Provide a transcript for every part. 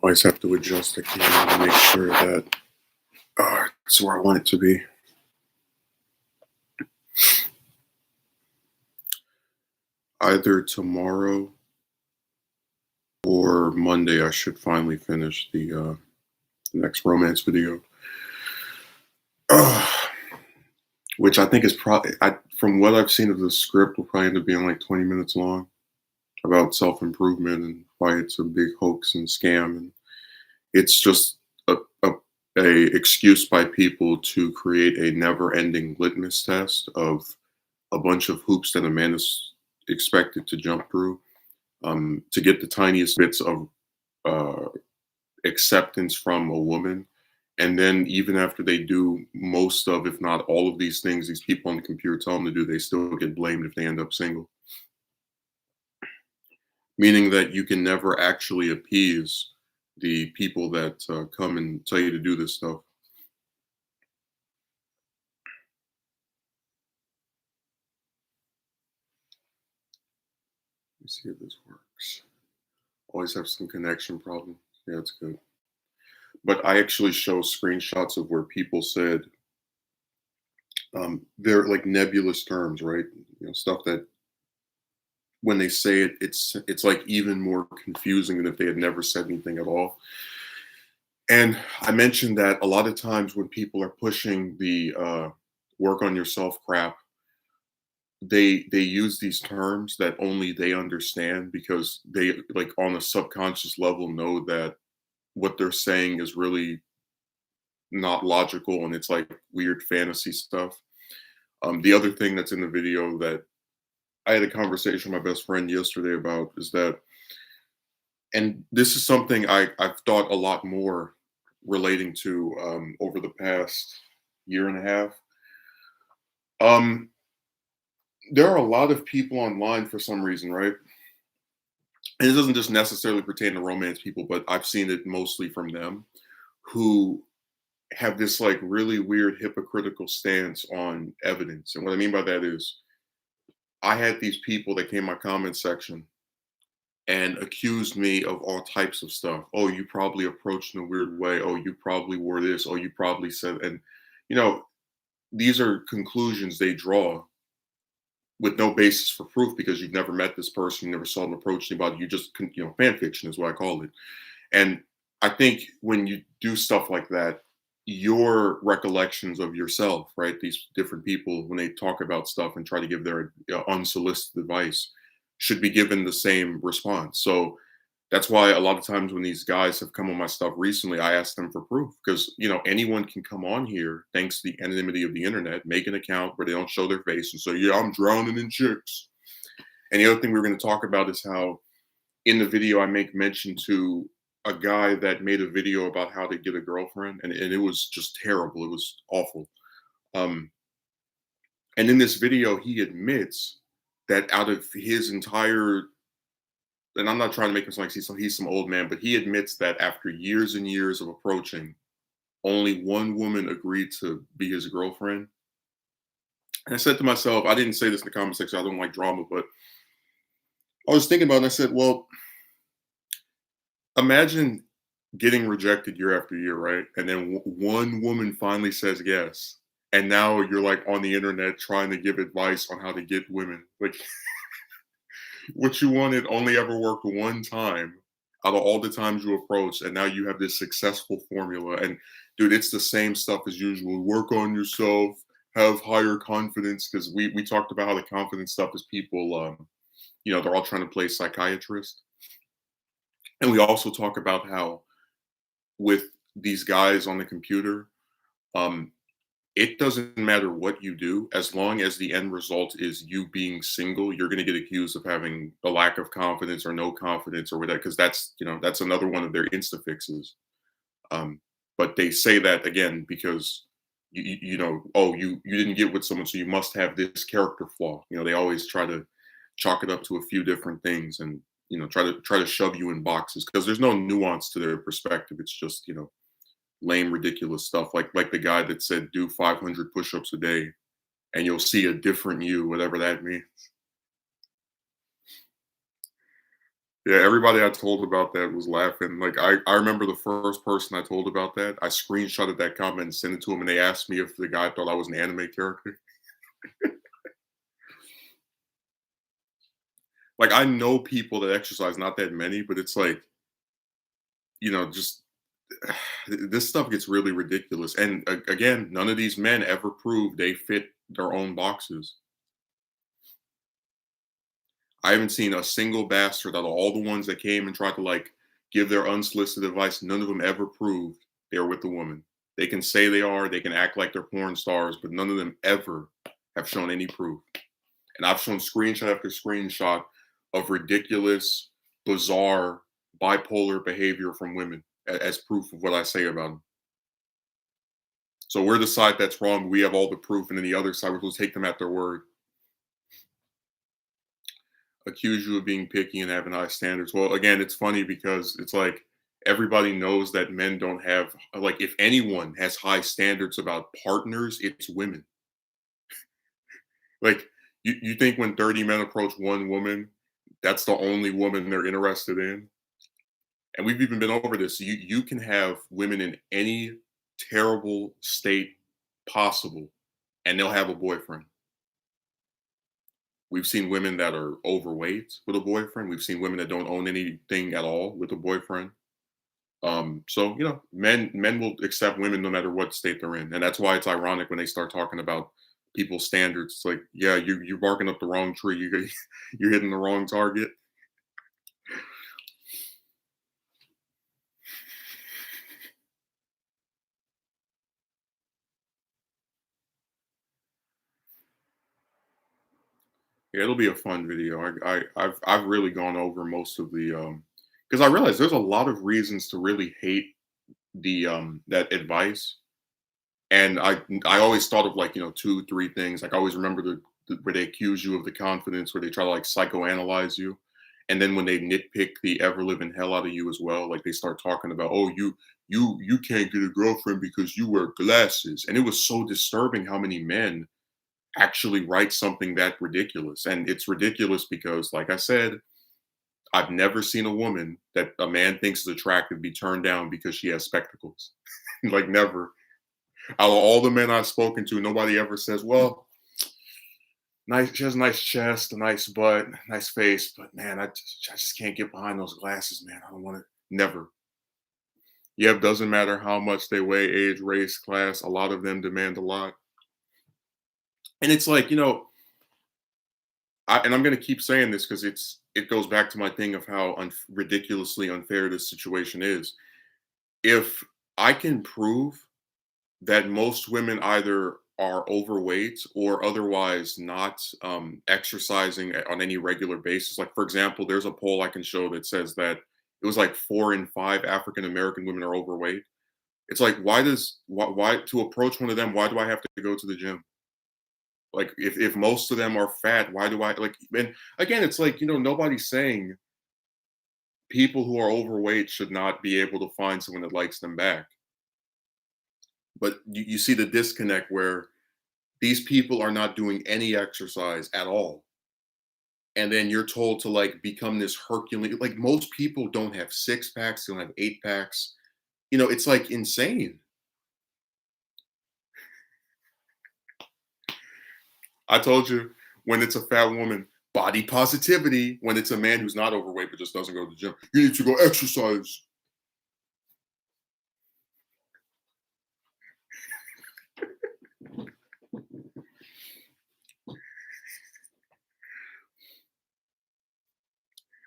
Always have to adjust the camera to make sure that it's where I want it to be. Either tomorrow or Monday, I should finally finish the next romance video, uh, which I think is probably, from what I've seen of the script, will probably end up being like 20 minutes long, about self improvement and why it's a big hoax and scam, and it's just a, a a excuse by people to create a never ending litmus test of a bunch of hoops that a man is expected to jump through, to get the tiniest bits of uh, acceptance from a woman. And then, even after they do most of, if not all of these things, these people on the computer tell them to do, they still get blamed if they end up single. Meaning that you can never actually appease the people that come and tell you to do this stuff. Let me see if this works. Always have some connection problems. Yeah, it's good. But I actually show screenshots of where people said they're like nebulous terms, right? Stuff that when they say it, it's like even more confusing than if they had never said anything at all. And I mentioned that a lot of times when people are pushing the work on yourself crap, they use these terms that only they understand because they, like, on a subconscious level, know that what they're saying is really not logical, and it's like weird fantasy stuff. The other thing that's in the video that I had a conversation with my best friend yesterday about is that, and this is something I've thought a lot more relating to over the past year and a half. Um, there are a lot of people online for some reason, right? And it doesn't just necessarily pertain to romance people, but I've seen it mostly from them who have this like really weird hypocritical stance on evidence. And what I mean by that is I had these people that came in my comment section and accused me of all types of stuff. Oh, you probably approached in a weird way. Oh, you probably wore this. Oh, you probably said, and you know, these are conclusions they draw with no basis for proof because you've never met this person, you never saw them approach anybody. You just, fan fiction is what I call it. And I think when you do stuff like that, your recollections of yourself, right? These different people, when they talk about stuff and try to give their unsolicited advice, should be given the same response. So that's why a lot of times when these guys have come on my stuff recently, I ask them for proof because anyone can come on here thanks to the anonymity of the internet, make an account where they don't show their face and say, "Yeah, I'm drowning in chicks." And the other thing we're going to talk about is how in the video I make mention to a guy that made a video about how to get a girlfriend, and it was just terrible. It was awful. Um, and in this video, he admits that out of his entire, and I'm not trying to make him sound like he's some old man, but he admits that after years and years of approaching, only one woman agreed to be his girlfriend. And I said to myself, I didn't say this in the comment section, I don't like drama, but I was thinking about it and I said, well, imagine getting rejected year after year, right? And then one woman finally says yes. And now you're like on the internet trying to give advice on how to get women. Like what you wanted only ever worked one time out of all the times you approached. And now you have this successful formula. And dude, it's the same stuff as usual. Work on yourself, have higher confidence. Because we talked about how the confidence stuff is people, they're all trying to play psychiatrist. And we also talk about how with these guys on the computer, um, it doesn't matter what you do, as long as the end result is you being single, you're going to get accused of having a lack of confidence or no confidence or whatever, because that's another one of their insta fixes. Um, but they say that again because oh, you didn't get with someone, so you must have this character flaw. They always try to chalk it up to a few different things and try to shove you in boxes because there's no nuance to their perspective. It's just lame, ridiculous stuff. Like the guy that said do 500 push-ups a day and you'll see a different you, whatever that means. Yeah, everybody I told about that was laughing. Like I remember the first person I told about that, I screenshotted that comment and sent it to him, and they asked me if the guy thought I was an anime character. Like I know people that exercise, not that many, but it's like, just this stuff gets really ridiculous. And again, none of these men ever prove they fit their own boxes. I haven't seen a single bastard out of all the ones that came and tried to like give their unsolicited advice. None of them ever proved they're with the woman. They can say they are, they can act like they're porn stars, but none of them ever have shown any proof. And I've shown screenshot after screenshot of ridiculous, bizarre, bipolar behavior from women as proof of what I say about them. So we're the side that's wrong. We have all the proof, and then the other side will take them at their word. Accuse you of being picky and having high standards. Well, again, it's funny because it's like everybody knows that men don't have, like, if anyone has high standards about partners, it's women. Like, you think when 30 men approach one woman, that's the only woman they're interested in? And we've even been over this. You can have women in any terrible state possible, and they'll have a boyfriend. We've seen women that are overweight with a boyfriend. We've seen women that don't own anything at all with a boyfriend. So men will accept women no matter what state they're in, and that's why it's ironic when they start talking about people's standards. It's like, yeah, you're barking up the wrong tree. You're hitting the wrong target. Yeah, it'll be a fun video. I've really gone over most of the because I realize there's a lot of reasons to really hate the that advice. And I always thought of like, two, three things. Like I always remember where they accuse you of the confidence, where they try to like psychoanalyze you. And then when they nitpick the ever living hell out of you as well, like they start talking about, oh, you can't get a girlfriend because you wear glasses. And it was so disturbing how many men actually write something that ridiculous. And it's ridiculous because, like I said, I've never seen a woman that a man thinks is attractive be turned down because she has spectacles. Like never. Out of all the men I've spoken to, nobody ever says, "Well, nice. She has a nice chest, a nice butt, nice face, but man, I just can't get behind those glasses, man. I don't want to." Never. Yep, doesn't matter how much they weigh, age, race, class. A lot of them demand a lot, and it's like, and I'm going to keep saying this because it goes back to my thing of how ridiculously unfair this situation is. If I can prove that most women either are overweight or otherwise not exercising on any regular basis. Like, for example, there's a poll I can show that says that it was like 4 in 5 African American women are overweight. It's like, why to approach one of them? Why do I have to go to the gym? Like, if most of them are fat, why do I like? And again, it's like, nobody's saying people who are overweight should not be able to find someone that likes them back. But you see the disconnect where these people are not doing any exercise at all. And then you're told to like become this Herculean, like most people don't have 6 packs, they don't have 8 packs. It's like insane. I told you when it's a fat woman, body positivity. When it's a man who's not overweight but just doesn't go to the gym, you need to go exercise.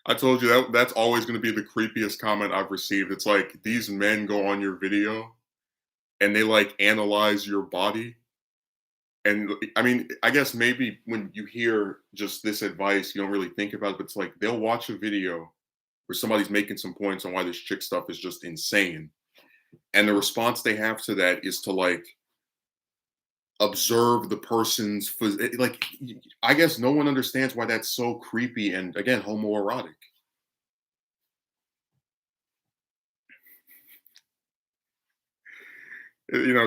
I told you that's always going to be the creepiest comment I've received. It's like these men go on your video and they like analyze your body. And I mean, I guess maybe when you hear just this advice, you don't really think about it, but it's like they'll watch a video where somebody's making some points on why this chick stuff is just insane. And the response they have to that is to like observe the person's like I guess no one understands why that's so creepy and again homoerotic.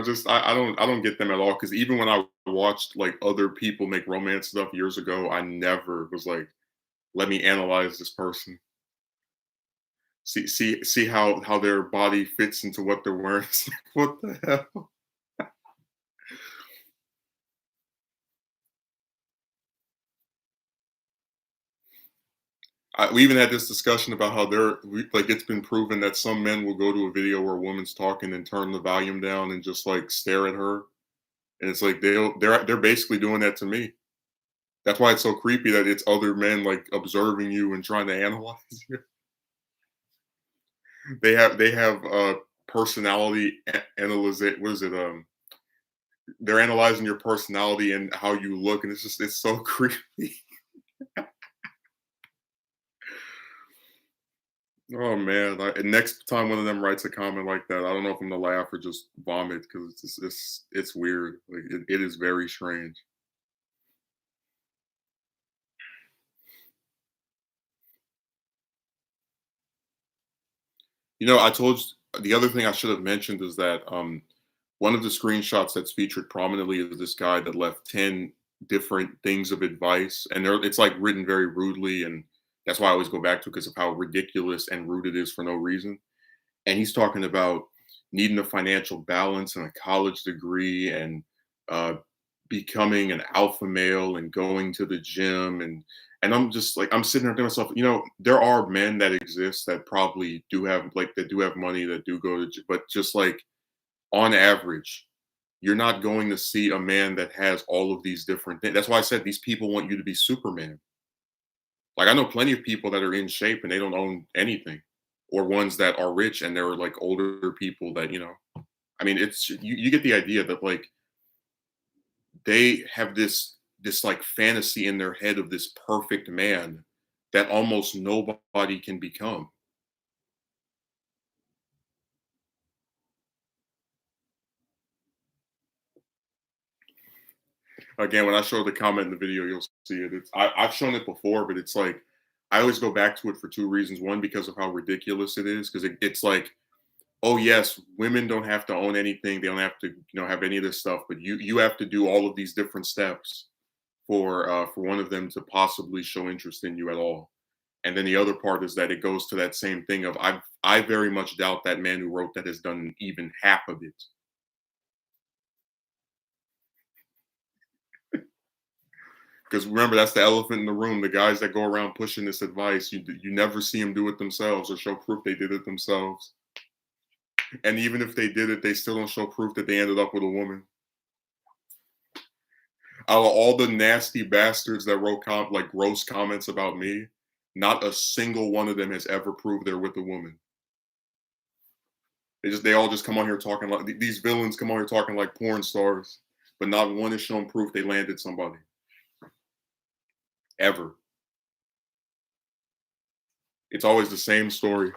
Just I don't get them at all because even when I watched like other people make romance stuff years ago, I never was like, let me analyze this person. See how their body fits into what they're wearing. It's like, what the hell? We even had this discussion about how like it's been proven that some men will go to a video where a woman's talking and turn the volume down and just like stare at her, and it's like they're basically doing that to me. That's why it's so creepy that it's other men like observing you and trying to analyze you. They have personality analyze. What is it? They're analyzing your personality and how you look, and it's so creepy. Oh man! Next time one of them writes a comment like that, I don't know if I'm gonna laugh or just vomit because it's weird. Like it is very strange. I told you the other thing I should have mentioned is that one of the screenshots that's featured prominently is this guy that left 10 different things of advice, and it's like written very rudely, and that's why I always go back to it because of how ridiculous and rude it is for no reason. And he's talking about needing a financial balance and a college degree and uh, becoming an alpha male and going to the gym and I'm just like I'm sitting there thinking to myself, there are men that exist that probably do have like that do have money that do go to but just like on average you're not going to see a man that has all of these different things. That's why I said these people want you to be Superman. Like I know plenty of people that are in shape and they don't own anything, or ones that are rich and they're like older people that I mean, you get the idea that like they have this like fantasy in their head of this perfect man that almost nobody can become. Again, when I show the comment in the video, you'll see it. I've shown it before, but it's like I always go back to it for two reasons. One, because of how ridiculous it is, because it's like, oh yes, women don't have to own anything. They don't have to, have any of this stuff, but you have to do all of these different steps for one of them to possibly show interest in you at all. And then the other part is that it goes to that same thing of I very much doubt that man who wrote that has done even half of it. Because remember, that's the elephant in the room. The guys that go around pushing this advice, you never see them do it themselves or show proof they did it themselves. And even if they did it, they still don't show proof that they ended up with a woman. Out of all the nasty bastards that wrote like gross comments about me, not a single one of them has ever proved they're with a woman. They all just come on here talking like these villains come on here talking like porn stars, but not one has shown proof they landed somebody ever. It's always the same story.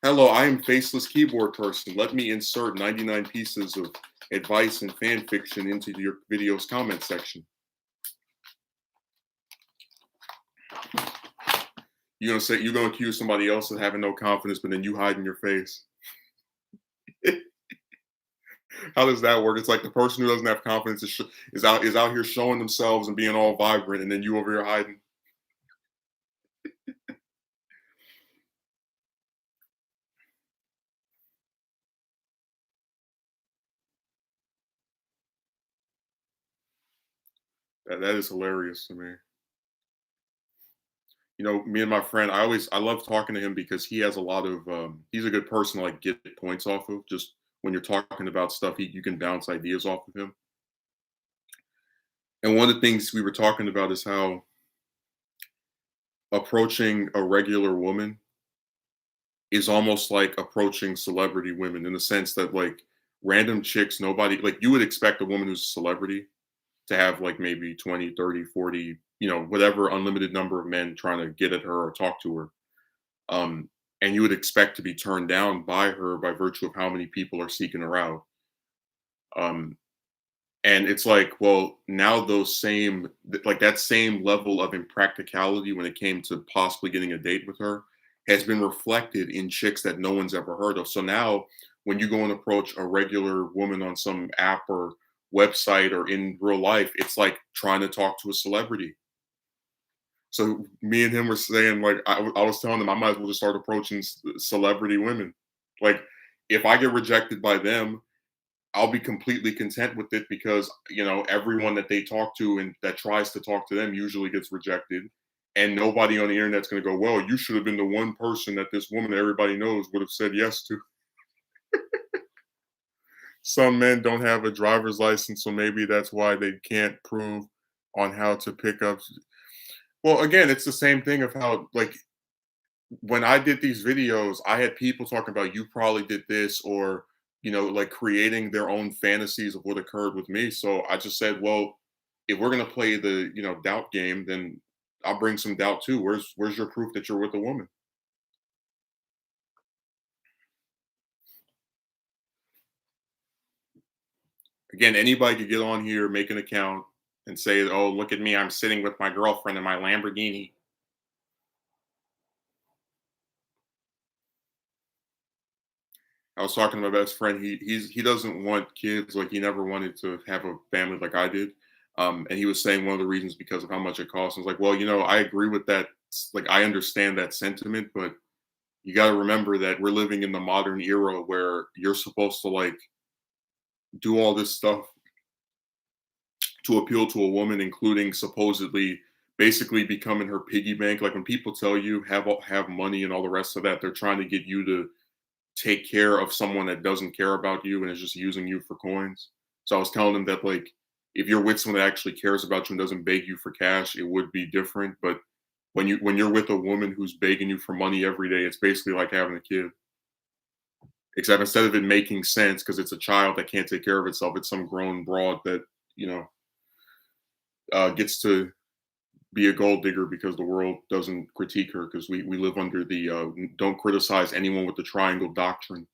Hello, I am faceless keyboard person. Let me insert 99 pieces of advice and fan fiction into your video's comment section. You're gonna accuse somebody else of having no confidence, but then you hide in your face. How does that work? It's like the person who doesn't have confidence is out here showing themselves and being all vibrant, and then you over here hiding. That is hilarious to me. Me and my friend, I love talking to him because he has a lot of he's a good person to like get points off of. Just when you're talking about stuff, you can bounce ideas off of him. And one of the things we were talking about is how approaching a regular woman is almost like approaching celebrity women in the sense that like random chicks, nobody like you would expect a woman who's a celebrity to have like maybe 20, 30, 40, whatever unlimited number of men trying to get at her or talk to her. And you would expect to be turned down by her by virtue of how many people are seeking her out. Um, and it's like, well, now like that same level of impracticality when it came to possibly getting a date with her has been reflected in chicks that no one's ever heard of. So now when you go and approach a regular woman on some app or website or in real life, it's like trying to talk to a celebrity. So me and him were saying like I was telling him I might as well just start approaching celebrity women. Like if I get rejected by them, I'll be completely content with it because everyone that they talk to and that tries to talk to them usually gets rejected. And nobody on the internet's going to go, well, you should have been the one person that this woman that everybody knows would have said yes to. Some men don't have a driver's license, so maybe that's why they can't prove on how to pick up. Well, again, it's the same thing of how, like, when I did these videos, I had people talking about you probably did this or, like creating their own fantasies of what occurred with me. So I just said, well, if we're gonna play the, doubt game, then I'll bring some doubt too. Where's your proof that you're with a woman? Again, anybody could get on here, make an account, and say, oh, look at me, I'm sitting with my girlfriend in my Lamborghini. I was talking to my best friend. He doesn't want kids. Like he never wanted to have a family like I did. And he was saying one of the reasons because of how much it costs. I was like, well, I agree with that. Like I understand that sentiment, but you got to remember that we're living in the modern era where you're supposed to like do all this stuff to appeal to a woman, including supposedly basically becoming her piggy bank. Like when people tell you have money and all the rest of that, they're trying to get you to take care of someone that doesn't care about you and is just using you for coins. So I was telling them that like if you're with someone that actually cares about you and doesn't beg you for cash, it would be different. But when you're with a woman who's begging you for money every day, it's basically like having a kid. Except instead of it making sense because it's a child that can't take care of itself, it's some grown broad that you know gets to be a gold digger because the world doesn't critique her because we live under the don't criticize anyone with the triangle doctrine.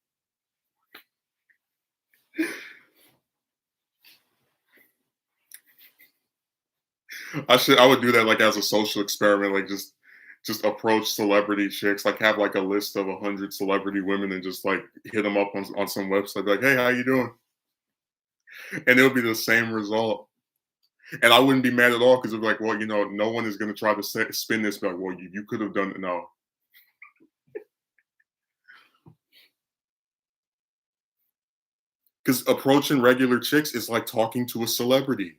I would do that like as a social experiment, like just approach celebrity chicks, like have like a list of 100 celebrity women and just like hit them up on some website, be like, hey, how you doing? And it'll be the same result. And I wouldn't be mad at all because it'd be like, well, no one is going to try to spin this. Like, well, you could have done it. No, because approaching regular chicks is like talking to a celebrity.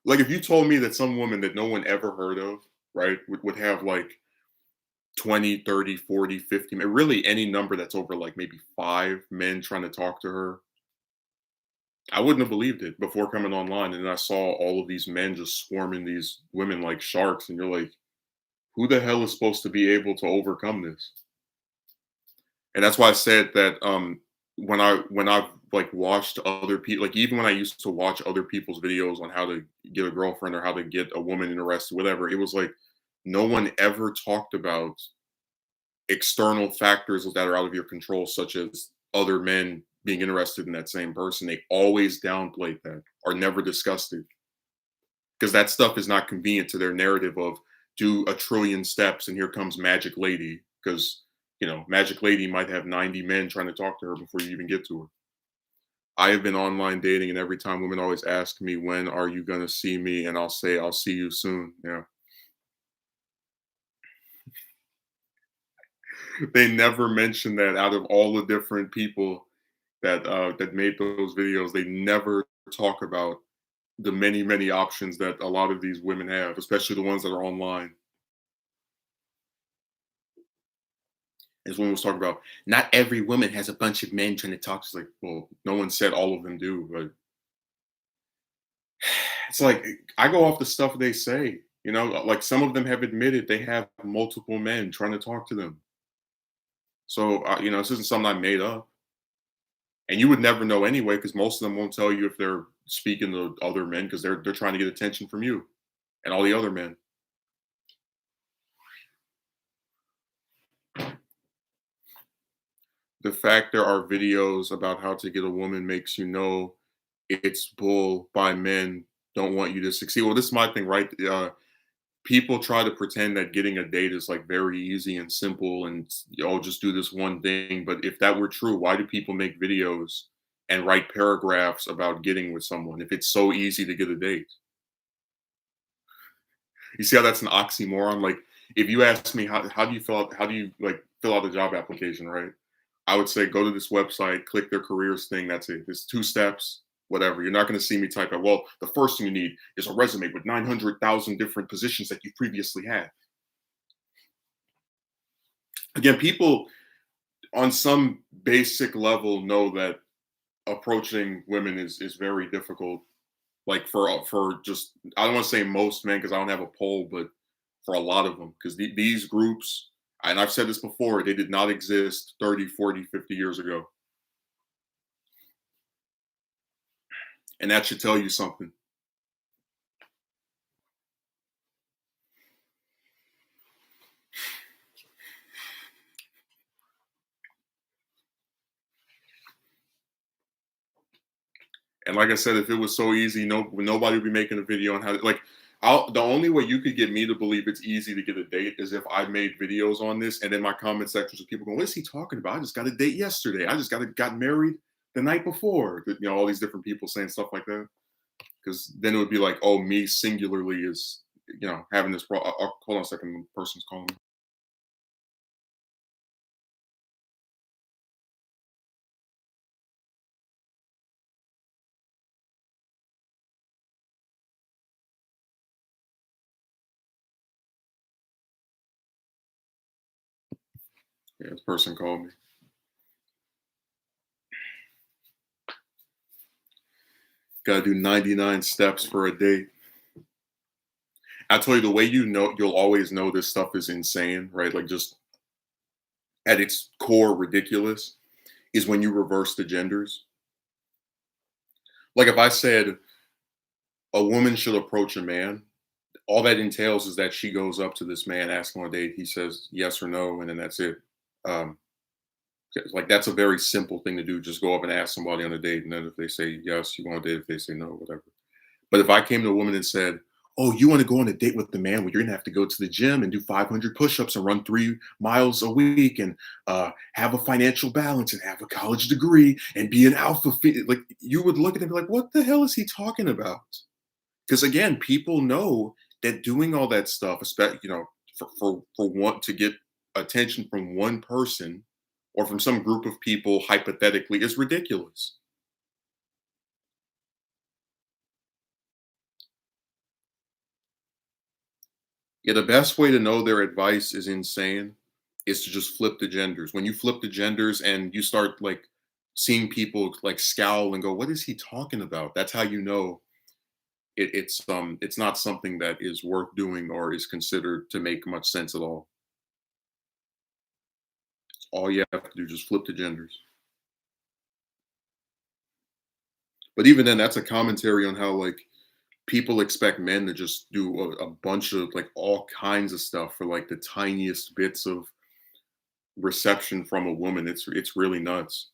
Like if you told me that some woman that no one ever heard of, right, would have like 20, 30, 40, 50, really any number that's over like maybe 5 men trying to talk to her, I wouldn't have believed it before coming online. And then I saw all of these men just swarming these women like sharks. And you're like, who the hell is supposed to be able to overcome this? And that's why I said that when I've like watched other people, like even when I used to watch other people's videos on how to get a girlfriend or how to get a woman interested, whatever, it was like no one ever talked about external factors that are out of your control, such as other men being interested in that same person. They always downplayed that or never discussed it because that stuff is not convenient to their narrative of do a trillion steps and here comes Magic Lady because Magic Lady might have 90 men trying to talk to her before you even get to her. I have been online dating, and every time women always ask me, when are you going to see me? And I'll say, I'll see you soon. Yeah. They never mention that out of all the different people that made those videos, they never talk about the many, many options that a lot of these women have, especially the ones that are online. As women was talking about, not every woman has a bunch of men trying to talk. It's like, well, no one said all of them do, but it's like I go off the stuff they say. Like some of them have admitted they have multiple men trying to talk to them. So this isn't something I made up, and you would never know anyway because most of them won't tell you if they're speaking to other men because they're trying to get attention from you and all the other men. The fact there are videos about how to get a woman makes you know it's bull by men don't want you to succeed. Well, this is my thing, right? People try to pretend that getting a date is like very easy and simple and just do this one thing. But if that were true, why do people make videos and write paragraphs about getting with someone if it's so easy to get a date? You see how that's an oxymoron? Like, if you ask me how do you fill out how do you like fill out a job application, right? I would say go to this website, click their careers thing. That's it. It's 2 steps, whatever. You're not going to see me type out. Well, the first thing you need is a resume with 900,000 different positions that you previously had. Again, people on some basic level know that approaching women is very difficult. Like for just I don't want to say most men because I don't have a poll, but for a lot of them because these groups, and I've said this before, they did not exist 30, 40, 50 years ago, and that should tell you something. And like I said, if it was so easy, nobody would be making a video on how to like. The only way you could get me to believe it's easy to get a date is if I made videos on this, and then my comment sections of people going, "What is he talking about? I just got a date yesterday. I just got married the night before." All these different people saying stuff like that. Because then it would be like, "Oh, me singularly is having this problem." Hold on a second, the person's calling me. Yeah, this person called me. Got to do 99 steps for a date. I tell you, the way you'll always know this stuff is insane, right? Like just at its core ridiculous is when you reverse the genders. Like if I said a woman should approach a man, all that entails is that she goes up to this man, asks him on a date, he says yes or no, and then that's it. Um, like that's a very simple thing to do. Just go up and ask somebody on a date, and then if they say yes, you go on a date. If they say no, whatever. But if I came to a woman and said, "Oh, you want to go on a date with the man? Well, you're gonna have to go to the gym and do 500 push-ups and run 3 miles a week, and have a financial balance and have a college degree and be an alpha," like you would look at it and be like, "What the hell is he talking about?" Because again, people know that doing all that stuff, especially for one to get attention from one person or from some group of people hypothetically is ridiculous. Yeah, the best way to know their advice is insane is to just flip the genders. When you flip the genders and you start like seeing people like scowl and go, "What is he talking about?" That's how you know it's not something that is worth doing or is considered to make much sense at all. All you have to do just flip the genders. But even then, that's a commentary on how like people expect men to just do a bunch of like all kinds of stuff for like the tiniest bits of reception from a woman. It's really nuts.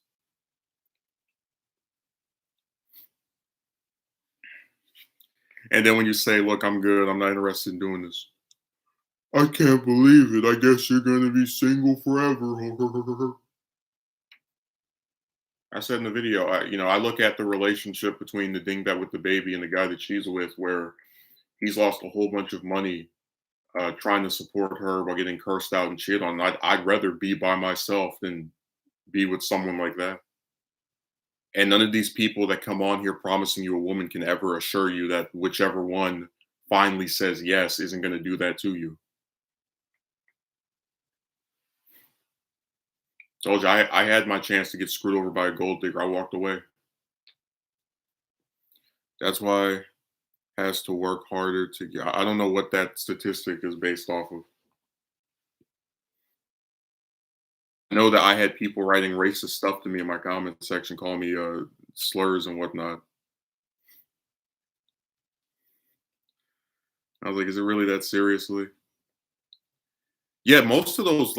And then when you say, "Look, I'm good. I'm not interested in doing this." I can't believe it. I guess you're gonna be single forever. I said in the video, I look at the relationship between the dingbat with the baby and the guy that she's with, where he's lost a whole bunch of money trying to support her while getting cursed out and cheated on. I'd rather be by myself than be with someone like that. And none of these people that come on here promising you a woman can ever assure you that whichever one finally says yes isn't going to do that to you. Told you, I had my chance to get screwed over by a gold digger. I walked away. That's why has to work harder to get. I don't know what that statistic is based off of. I know that I had people writing racist stuff to me in my comment section, calling me slurs and whatnot. I was like, is it really that seriously? Yeah, most of those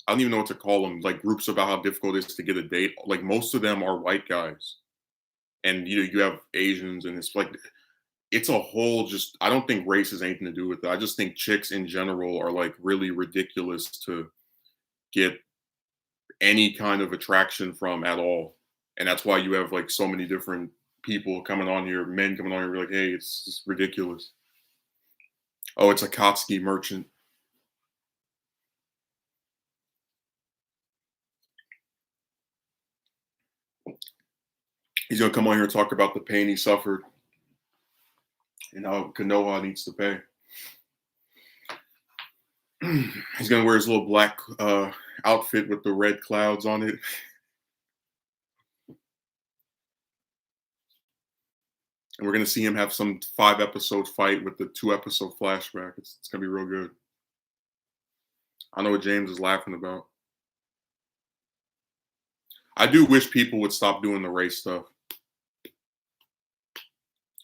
I don't even know what to call them, like groups about how difficult it is to get a date. Like most of them are white guys, and you have Asians, and it's like it's a whole just. I don't think race has anything to do with it. I just think chicks in general are like really ridiculous to get any kind of attraction from at all, and that's why you have like so many different people coming on here, men coming on here, like, hey, it's ridiculous. Oh, it's a Kotsky merchant. He's gonna come on here and talk about the pain he suffered and how Kanoa needs to pay. He's gonna wear his little black outfit with the red clouds on it, and we're gonna see him have some 5 episode fight with the 2 episode flashback. It's gonna be real good. I know what James is laughing about. I do wish people would stop doing the race stuff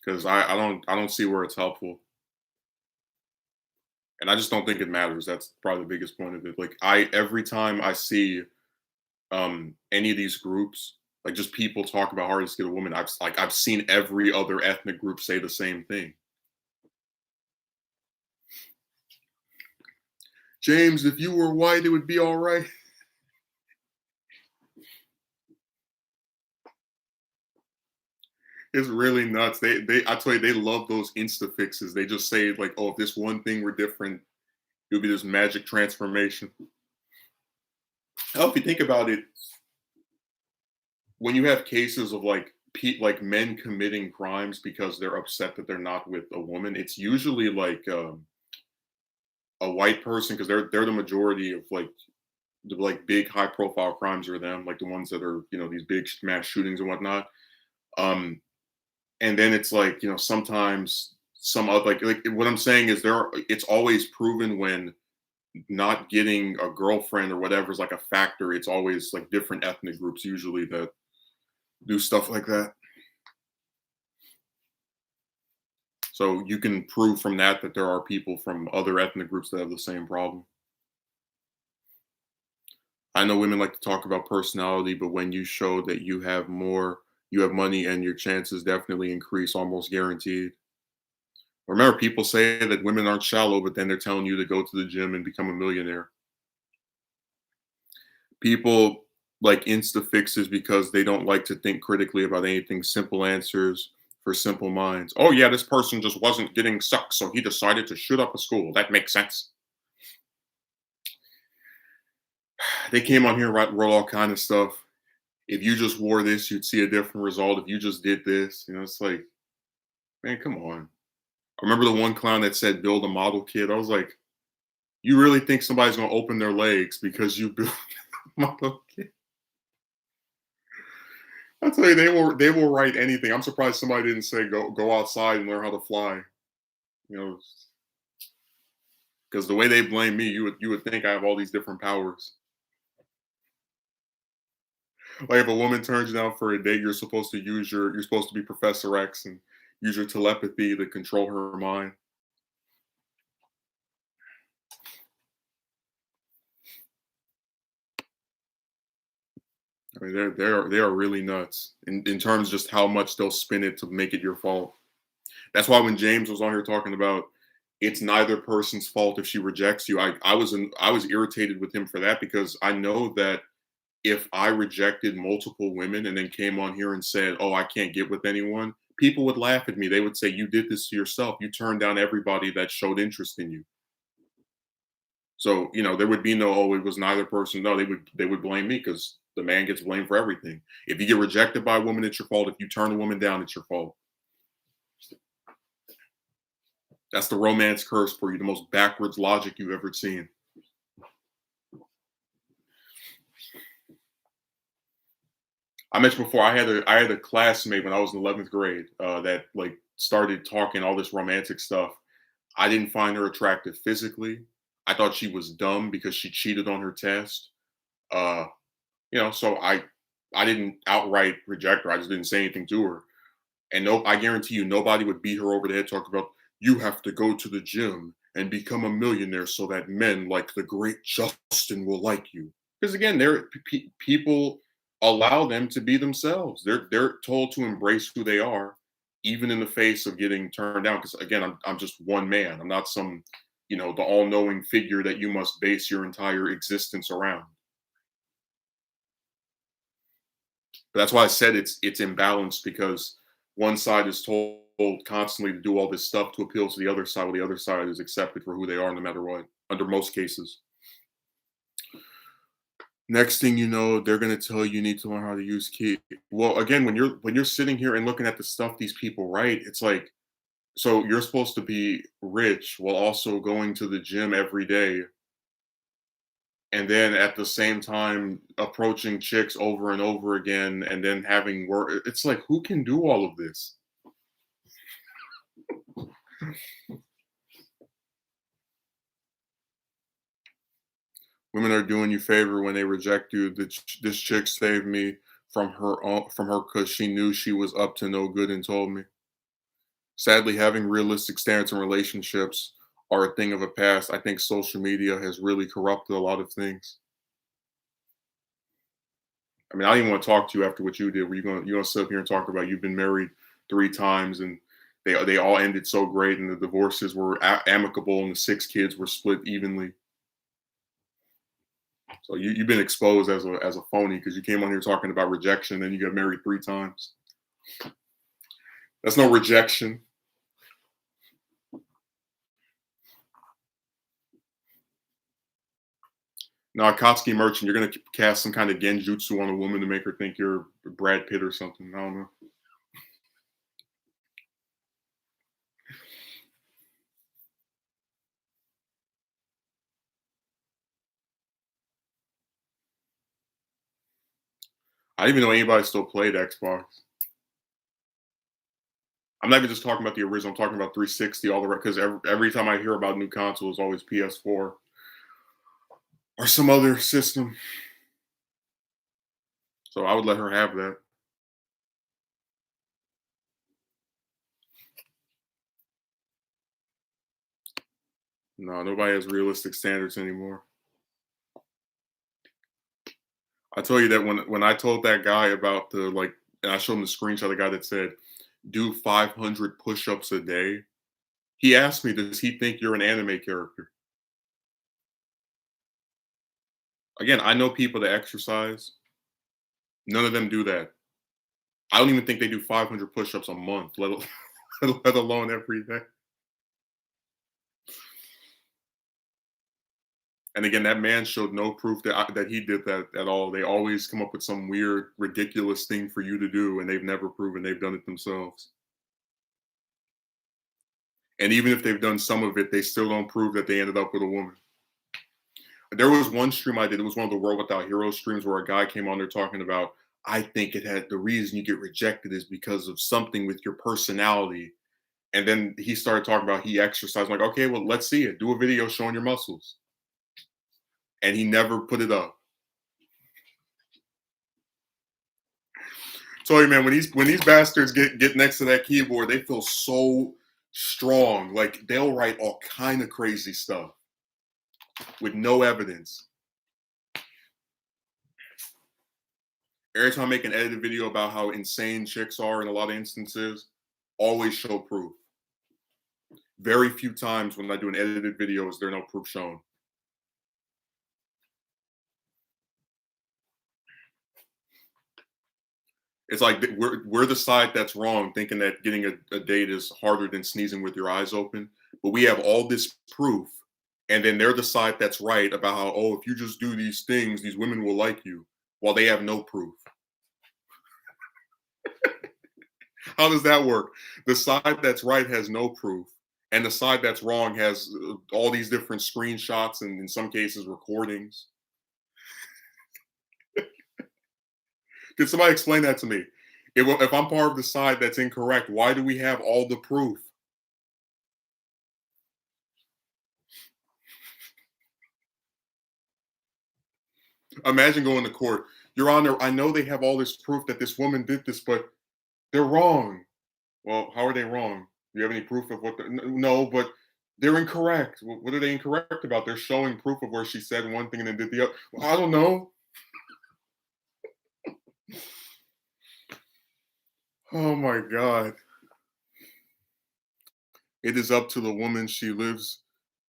because I don't see where it's helpful, and I just don't think it matters. That's probably the biggest point of it. Like I every time I see any of these groups, like just people talk about hard to get a woman, I've seen every other ethnic group say the same thing. James, if you were white, it would be all right. It's really nuts. They I tell you, they love those insta fixes. They just say like, oh, if this one thing were different, it would be this magic transformation. Oh, if you think about it, when you have cases of like like men committing crimes because they're upset that they're not with a woman, it's usually like a white person because they're the majority of like the like big high profile crimes are them, like the ones that are these big mass shootings and whatnot. Um, and then it's like sometimes some other like what I'm saying is it's always proven when not getting a girlfriend or whatever is like a factor. It's always like different ethnic groups usually that do stuff like that. So you can prove from that that there are people from other ethnic groups that have the same problem. I know women like to talk about personality, but when you show that you have money and your chances definitely increase, almost guaranteed. Remember, people say that women aren't shallow, but then they're telling you to go to the gym and become a millionaire. People like insta fixes because they don't like to think critically about anything. Simple answers for simple minds. Oh yeah, this person just wasn't getting sucked, so he decided to shoot up a school. That makes sense. They came on here and wrote all kind of stuff. If you just wore this, you'd see a different result. If you just did this, it's like, man, come on. I remember the one clown that said build a model kit. I was like, you really think somebody's gonna open their legs because you built a model kit? I tell you, they will write anything. I'm surprised somebody didn't say go outside and learn how to fly. You know, because the way they blame me, you would think I have all these different powers. Like if a woman turns you down for a date, you're supposed to be Professor X and use your telepathy to control her mind. I mean, they are really nuts in terms of just how much they'll spin it to make it your fault. That's why when James was on here talking about it's neither person's fault if she rejects you, I was irritated with him for that because I know that if I rejected multiple women and then came on here and said, "Oh, I can't get with anyone," people would laugh at me. They would say, "You did this to yourself. You turned down everybody that showed interest in you." So, there would be no, "Oh, it was neither person." No, they would blame me because the man gets blamed for everything. If you get rejected by a woman, it's your fault. If you turn a woman down, it's your fault. That's the romance curse for you, the most backwards logic you've ever seen. I mentioned before I had a classmate when I was in 11th grade that like started talking all this romantic stuff. I didn't find her attractive physically. I thought she was dumb because she cheated on her test. Uh, so I didn't outright reject her. I just didn't say anything to her. And no, I guarantee you, nobody would beat her over the head talking about you have to go to the gym and become a millionaire so that men like the great Justin will like you. Because again, people allow them to be themselves. They're told to embrace who they are, even in the face of getting turned down. Because again, I'm just one man. I'm not some the all knowing figure that you must base your entire existence around. But that's why I said it's imbalanced because one side is told constantly to do all this stuff to appeal to the other side, while the other side is accepted for who they are no matter what, under most cases. Next thing you know, they're gonna tell you need to learn how to use key. Well, again, when you're sitting here and looking at the stuff these people write, it's like, so you're supposed to be rich while also going to the gym every day, and then at the same time approaching chicks over and over again, and then having work. It's like, who can do all of this? Women are doing you favor when they reject you. This chick saved me from her because she knew she was up to no good and told me. Sadly, having realistic standards in relationships are a thing of the past. I think social media has really corrupted a lot of things. I mean, I didn't want to talk to you after what you did. Were you gonna sit up here and talk about you've been married 3 times and they all ended so great and the divorces were amicable and the 6 kids were split evenly. So you've been exposed as a phony because you came on here talking about rejection and you got married 3 times. That's no rejection. No, Akatsuki merchant, you're gonna cast some kind of genjutsu on a woman to make her think you're Brad Pitt or something. I don't know. I didn't even know anybody still played Xbox. I'm not even just talking about the original. I'm talking about 360, all the because every time I hear about a new console, it's always PS4 or some other system. So I would let her have that. No, nobody has realistic standards anymore. I tell you that when I told that guy about the like, and I showed him the screenshot of the guy that said, "Do 500 push-ups a day." He asked me, "Does he think you're an anime character?" Again, I know people that exercise. None of them do that. I don't even think they do 500 push-ups a month, let alone every day. And again, that man showed no proof that he did that at all. They always come up with some weird, ridiculous thing for you to do, and they've never proven they've done it themselves. And even if they've done some of it, they still don't prove that they ended up with a woman. There was one stream I did. It was one of the World Without Heroes streams where a guy came on there talking about, I think it had the reason you get rejected is because of something with your personality. And then he started talking about he exercised. I'm like, okay, well, let's see it. Do a video showing your muscles. And he never put it up. So man, when these bastards get next to that keyboard, they feel so strong. Like they'll write all kind of crazy stuff with no evidence. Every time I make an edited video about how insane chicks are in a lot of instances, always show proof. Very few times when I do an edited video is there no proof shown. It's like we're the side that's wrong, thinking that getting a date is harder than sneezing with your eyes open. But we have all this proof, and then they're the side that's right about how, oh, if you just do these things, these women will like you, while they have no proof. How does that work? The side that's right has no proof, and the side that's wrong has all these different screenshots and in some cases recordings. Can somebody explain that to me? If I'm part of the side that's incorrect, why do we have all the proof? Imagine going to court. Your Honor, I know they have all this proof that this woman did this, but they're wrong. Well, how are they wrong? Do you have any proof of what? No, but they're incorrect. What are they incorrect about? They're showing proof of where she said one thing and then did the other. Well, I don't know. Oh my God. It is up to the woman she lives.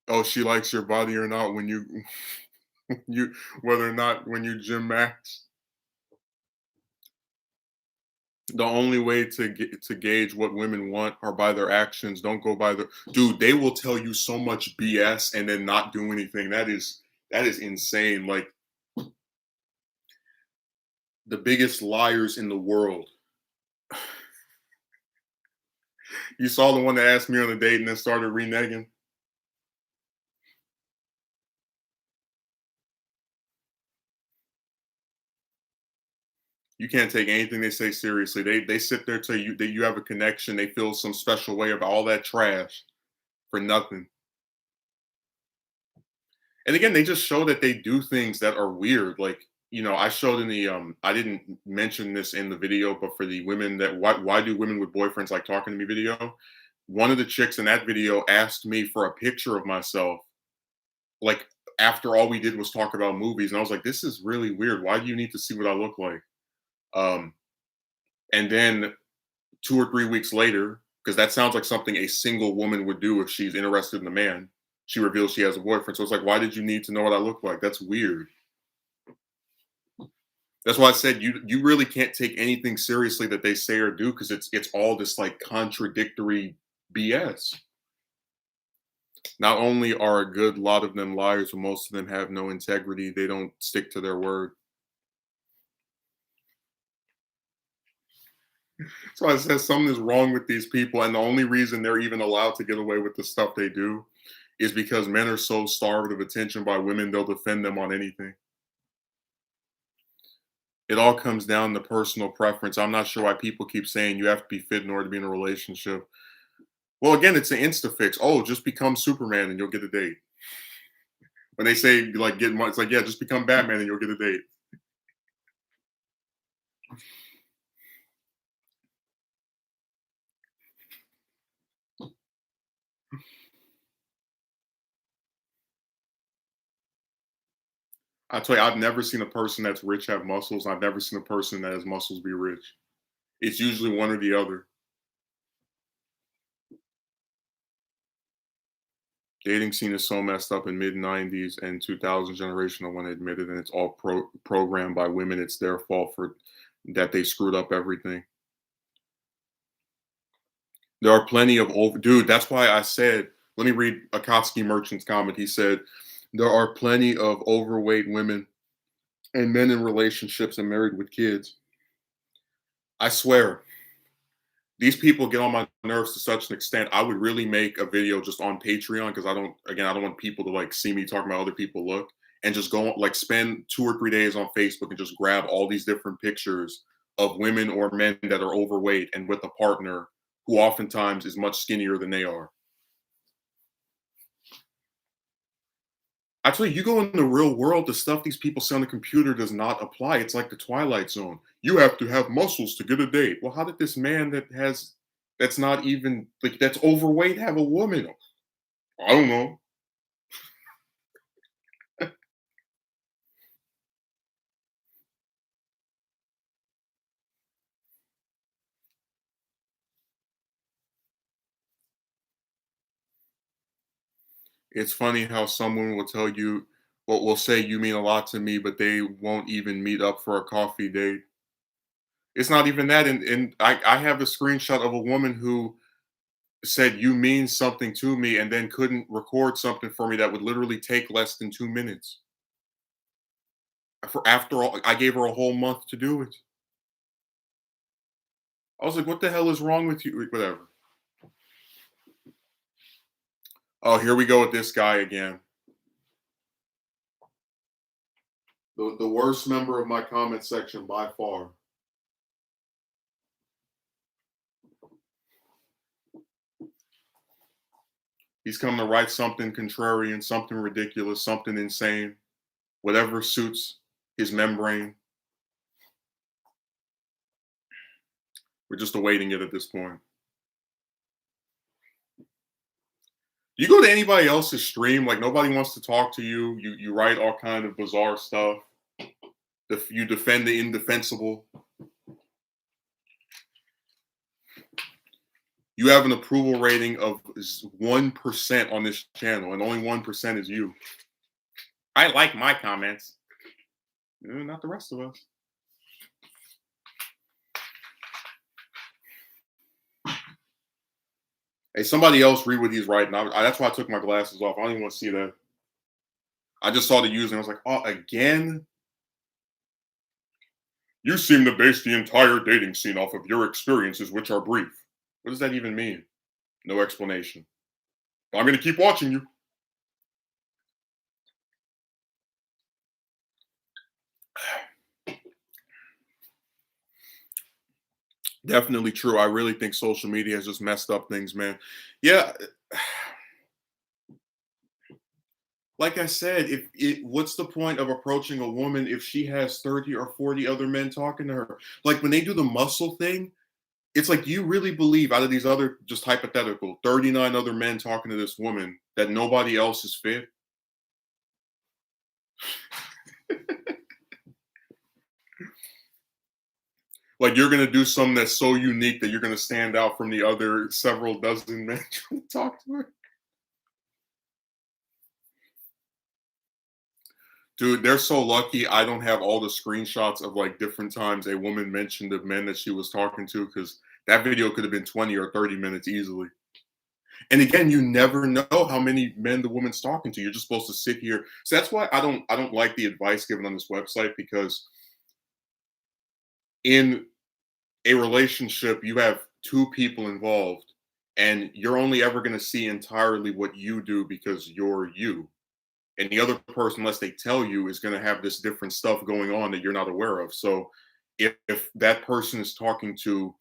Oh, she likes your body or not when you you whether or not when you gym max. The only way to gauge what women want are by their actions. Don't go by the dude. They will tell you so much BS and then not do anything. That is insane. Like the biggest liars in the world. You saw the one that asked me on a date and then started reneging. You can't take anything they say seriously. They sit there till you that you have a connection. They feel some special way about all that trash for nothing. And again, they just show that they do things that are weird. Like, I showed in the I didn't mention this in the video, but for the women that why do women with boyfriends like talking to me video, one of the chicks in that video asked me for a picture of myself, like after all we did was talk about movies. And I was like, this is really weird. Why do you need to see what I look like? Um, and then 2 or 3 weeks later, because that sounds like something a single woman would do if she's interested in a man, she reveals she has a boyfriend. So it's like, why did you need to know what I look like? That's weird. That's why I said you really can't take anything seriously that they say or do because it's all this like contradictory BS. Not only are a good lot of them liars, but most of them have no integrity. They don't stick to their word. So I said something is wrong with these people, and the only reason they're even allowed to get away with the stuff they do is because men are so starved of attention by women, they'll defend them on anything. It all comes down to personal preference. I'm not sure why people keep saying you have to be fit in order to be in a relationship. Well, again, it's an insta fix. Oh, just become Superman and you'll get a date. When they say like get money, it's like, yeah, just become Batman and you'll get a date. I tell you, I've never seen a person that's rich have muscles. I've never seen a person that has muscles be rich. It's usually one or the other. Dating scene is so messed up in mid '90s and 2000 generation. I want to admit it, and it's all programmed by women. It's their fault for that they screwed up everything. There are plenty of over dude. That's why I said. Let me read Akatsuki Merchant's comment. He said there are plenty of overweight women and men in relationships and married with kids. I swear, these people get on my nerves to such an extent. I would really make a video just on Patreon because I don't want people to like see me talking about other people look and just go like spend 2 or 3 days on Facebook and just grab all these different pictures of women or men that are overweight and with a partner who oftentimes is much skinnier than they are. I tell you, you go in the real world, the stuff these people say on the computer does not apply. It's like the Twilight Zone. You have to have muscles to get a date. Well, how did this man that's not even like that's overweight have a woman? I don't know. It's funny how someone will tell you, well, will say you mean a lot to me, but they won't even meet up for a coffee date. It's not even that. And I have a screenshot of a woman who said you mean something to me and then couldn't record something for me that would literally take less than 2 minutes. For after all, I gave her a whole month to do it. I was like, what the hell is wrong with you? Whatever. Oh, here we go with this guy again. The worst member of my comment section by far. He's coming to write something contrarian, something ridiculous, something insane, whatever suits his membrane. We're just awaiting it at this point. You go to anybody else's stream, like nobody wants to talk to you. You write all kind of bizarre stuff. You defend the indefensible. You have an approval rating of 1% on this channel, and only 1% is you. I like my comments. Not the rest of us. Hey, somebody else read what he's writing. That's why I took my glasses off. I don't even want to see that. I just saw the username. I was like, oh, again? You seem to base the entire dating scene off of your experiences, which are brief. What does that even mean? No explanation. But I'm going to keep watching you. Definitely true. I really think social media has just messed up things, man. Yeah, like I said, what's the point of approaching a woman if she has 30 or 40 other men talking to her? Like when they do the muscle thing, it's like you really believe out of these other just hypothetical 39 other men talking to this woman that nobody else is fit? Like you're gonna do something that's so unique that you're gonna stand out from the other several dozen men trying to talk to her? Dude, they're so lucky I don't have all the screenshots of like different times a woman mentioned the men that she was talking to because that video could have been 20 or 30 minutes easily. And again, you never know how many men the woman's talking to. You're just supposed to sit here. So that's why I don't like the advice given on this website because in a relationship, you have two people involved, and you're only ever going to see entirely what you do because you're you. And the other person, unless they tell you, is going to have this different stuff going on that you're not aware of. So if that person is talking to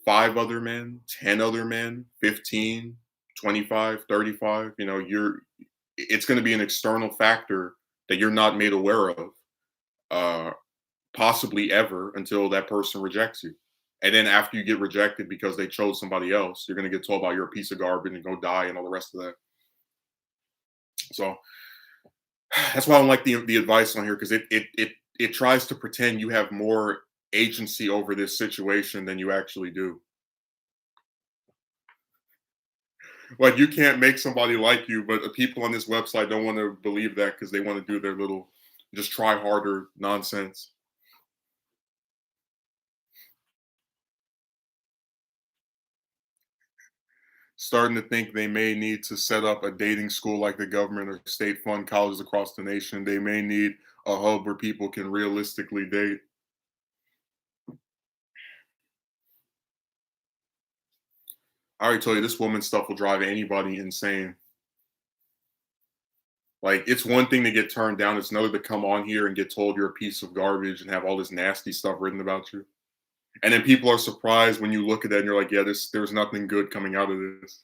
five other men, 10 other men, 15, 25, 35, it's going to be an external factor that you're not made aware of, uh, possibly ever until that person rejects you. And then after you get rejected because they chose somebody else, you're going to get told about you're a piece of garbage and go die and all the rest of that. So that's why I don't like the advice on here because it tries to pretend you have more agency over this situation than you actually do. Like you can't make somebody like you, but the people on this website don't want to believe that because they want to do their little just try harder nonsense. Starting to think they may need to set up a dating school like the government or state fund colleges across the nation. They may need a hub where people can realistically date. I already told you this woman stuff will drive anybody insane. Like it's one thing to get turned down, it's another to come on here and get told you're a piece of garbage and have all this nasty stuff written about you. And then people are surprised when you look at that and you're like, yeah, there's nothing good coming out of this.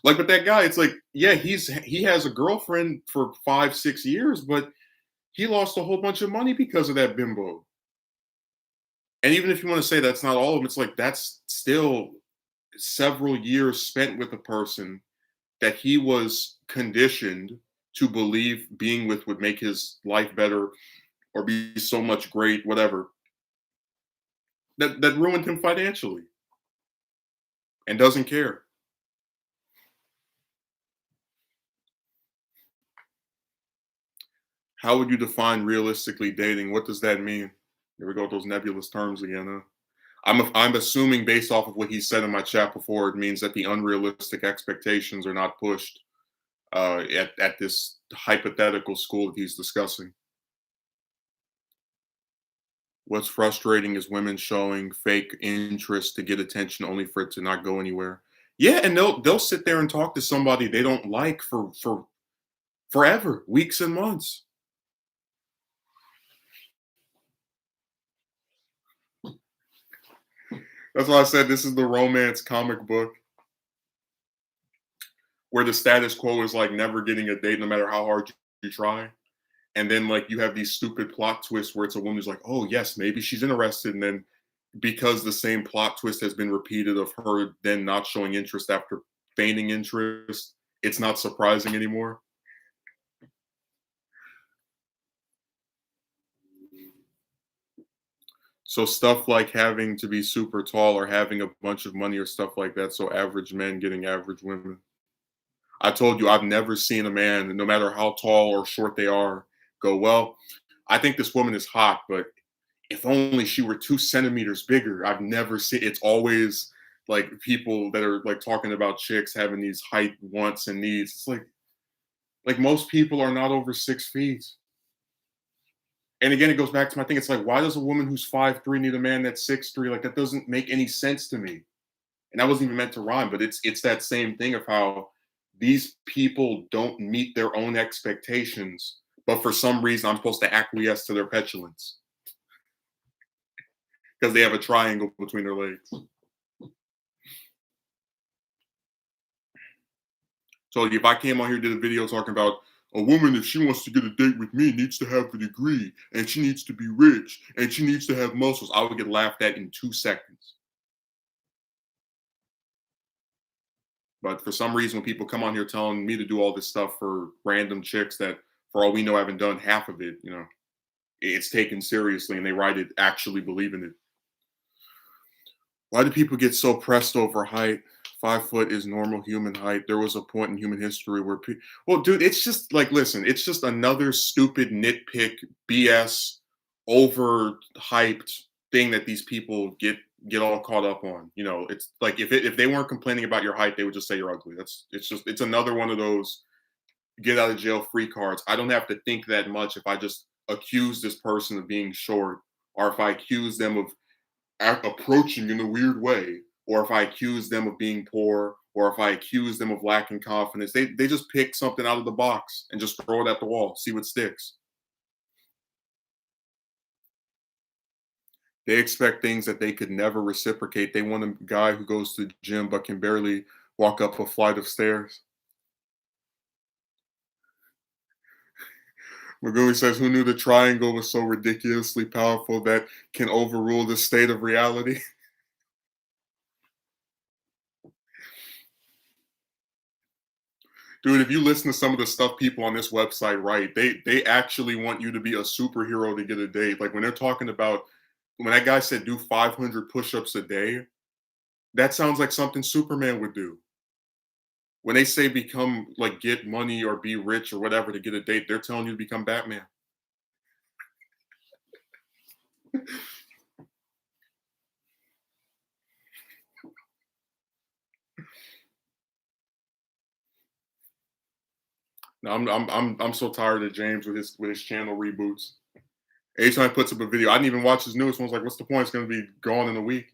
Like with that guy, it's like, yeah, he has a girlfriend for 5, 6 years, but he lost a whole bunch of money because of that bimbo. And even if you want to say that's not all of them, it's like that's still several years spent with a person that he was conditioned to believe being with would make his life better or be so much great, whatever. That ruined him financially and doesn't care. How would you define realistically dating? What does that mean? Here we go with those nebulous terms again. Huh? I'm assuming based off of what he said in my chat before, it means that the unrealistic expectations are not pushed at this hypothetical school that he's discussing. What's frustrating is women showing fake interest to get attention only for it to not go anywhere. Yeah, and they'll sit there and talk to somebody they don't like for forever, weeks and months. That's why I said this is the romance comic book where the status quo is like never getting a date no matter how hard you try. And then like you have these stupid plot twists where it's a woman who's like, oh yes, maybe she's interested, and then because the same plot twist has been repeated of her then not showing interest after feigning interest, it's not surprising anymore. So stuff like having to be super tall or having a bunch of money or stuff like that. So average men getting average women. I told you I've never seen a man, no matter how tall or short they are, go, well, I think this woman is hot, but if only she were 2 centimeters bigger. I've never seen it's always like people that are like talking about chicks having these height wants and needs. It's like most people are not over 6 feet. And again, it goes back to my thing. It's like, why does a woman who's 5'3" need a man that's 6'3"? Like that doesn't make any sense to me. And that wasn't even meant to rhyme, but it's that same thing of how these people don't meet their own expectations, but for some reason I'm supposed to acquiesce to their petulance because they have a triangle between their legs. So if I came on here did a video talking about a woman, if she wants to get a date with me, needs to have a degree and she needs to be rich and she needs to have muscles, I would get laughed at in 2 seconds. But for some reason, when people come on here telling me to do all this stuff for random chicks that, for all we know, haven't done half of it, it's taken seriously and they write it actually believing it. Why do people get so pressed over height? 5 foot is normal human height. There was a point in human history where well, dude, it's just like, listen, it's just another stupid nitpick, BS, overhyped thing that these people get all caught up on. It's like if they weren't complaining about your height, they would just say you're ugly. It's another one of those get out of jail free cards. I don't have to think that much if I just accuse this person of being short, or if I accuse them of approaching in a weird way, or if I accuse them of being poor, or if I accuse them of lacking confidence. They just pick something out of the box and just throw it at the wall, see what sticks. They expect things that they could never reciprocate. They want a guy who goes to the gym but can barely walk up a flight of stairs. Magumi says, who knew the triangle was so ridiculously powerful that can overrule the state of reality? Dude, if you listen to some of the stuff people on this website write, they actually want you to be a superhero to get a date. Like when they're talking about when that guy said do 500 push-ups a day, that sounds like something Superman would do. When they say become like get money or be rich or whatever to get a date, they're telling you to become Batman. No, I'm so tired of James with his channel reboots. Anytime he puts up a video, I didn't even watch his newest one. I was like, what's the point? It's gonna be gone in a week.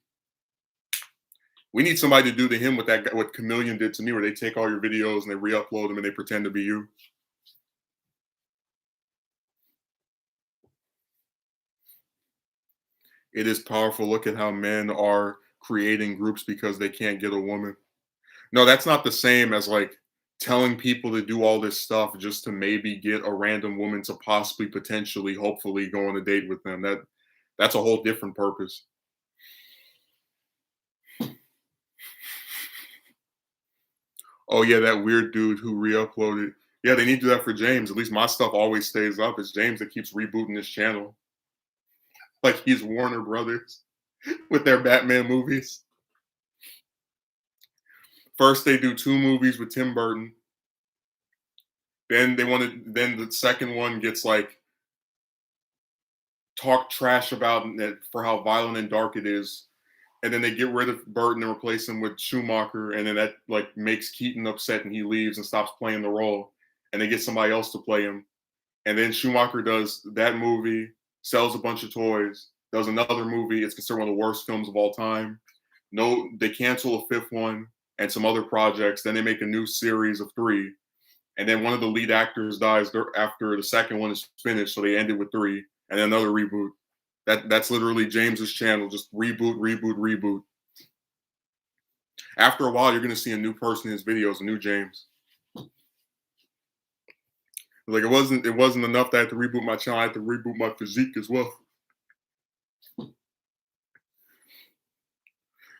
We need somebody to do to him what Chameleon did to me, where they take all your videos and they re-upload them and they pretend to be you. It is powerful. Look at how men are creating groups because they can't get a woman. No, that's not the same as like telling people to do all this stuff just to maybe get a random woman to possibly, potentially, hopefully go on a date with them. That's a whole different purpose. Oh yeah, that weird dude who re-uploaded. Yeah, they need to do that for James. At least my stuff always stays up. It's James that keeps rebooting his channel. Like he's Warner Brothers with their Batman movies. First they do 2 movies with Tim Burton. Then the second one gets like talk trash about it for how violent and dark it is. And then they get rid of Burton and replace him with Schumacher, and then that like makes Keaton upset and he leaves and stops playing the role. And they get somebody else to play him. And then Schumacher does that movie, sells a bunch of toys, does another movie. It's considered one of the worst films of all time. No, they cancel a 5th one and some other projects. Then they make a new series of 3. And then one of the lead actors dies after the second one is finished. So they ended with 3 and then another reboot. That's literally James's channel. Just reboot, reboot, reboot. After a while, you're going to see a new person in his videos, a new James. Like it wasn't enough that I had to reboot my channel. I had to reboot my physique as well.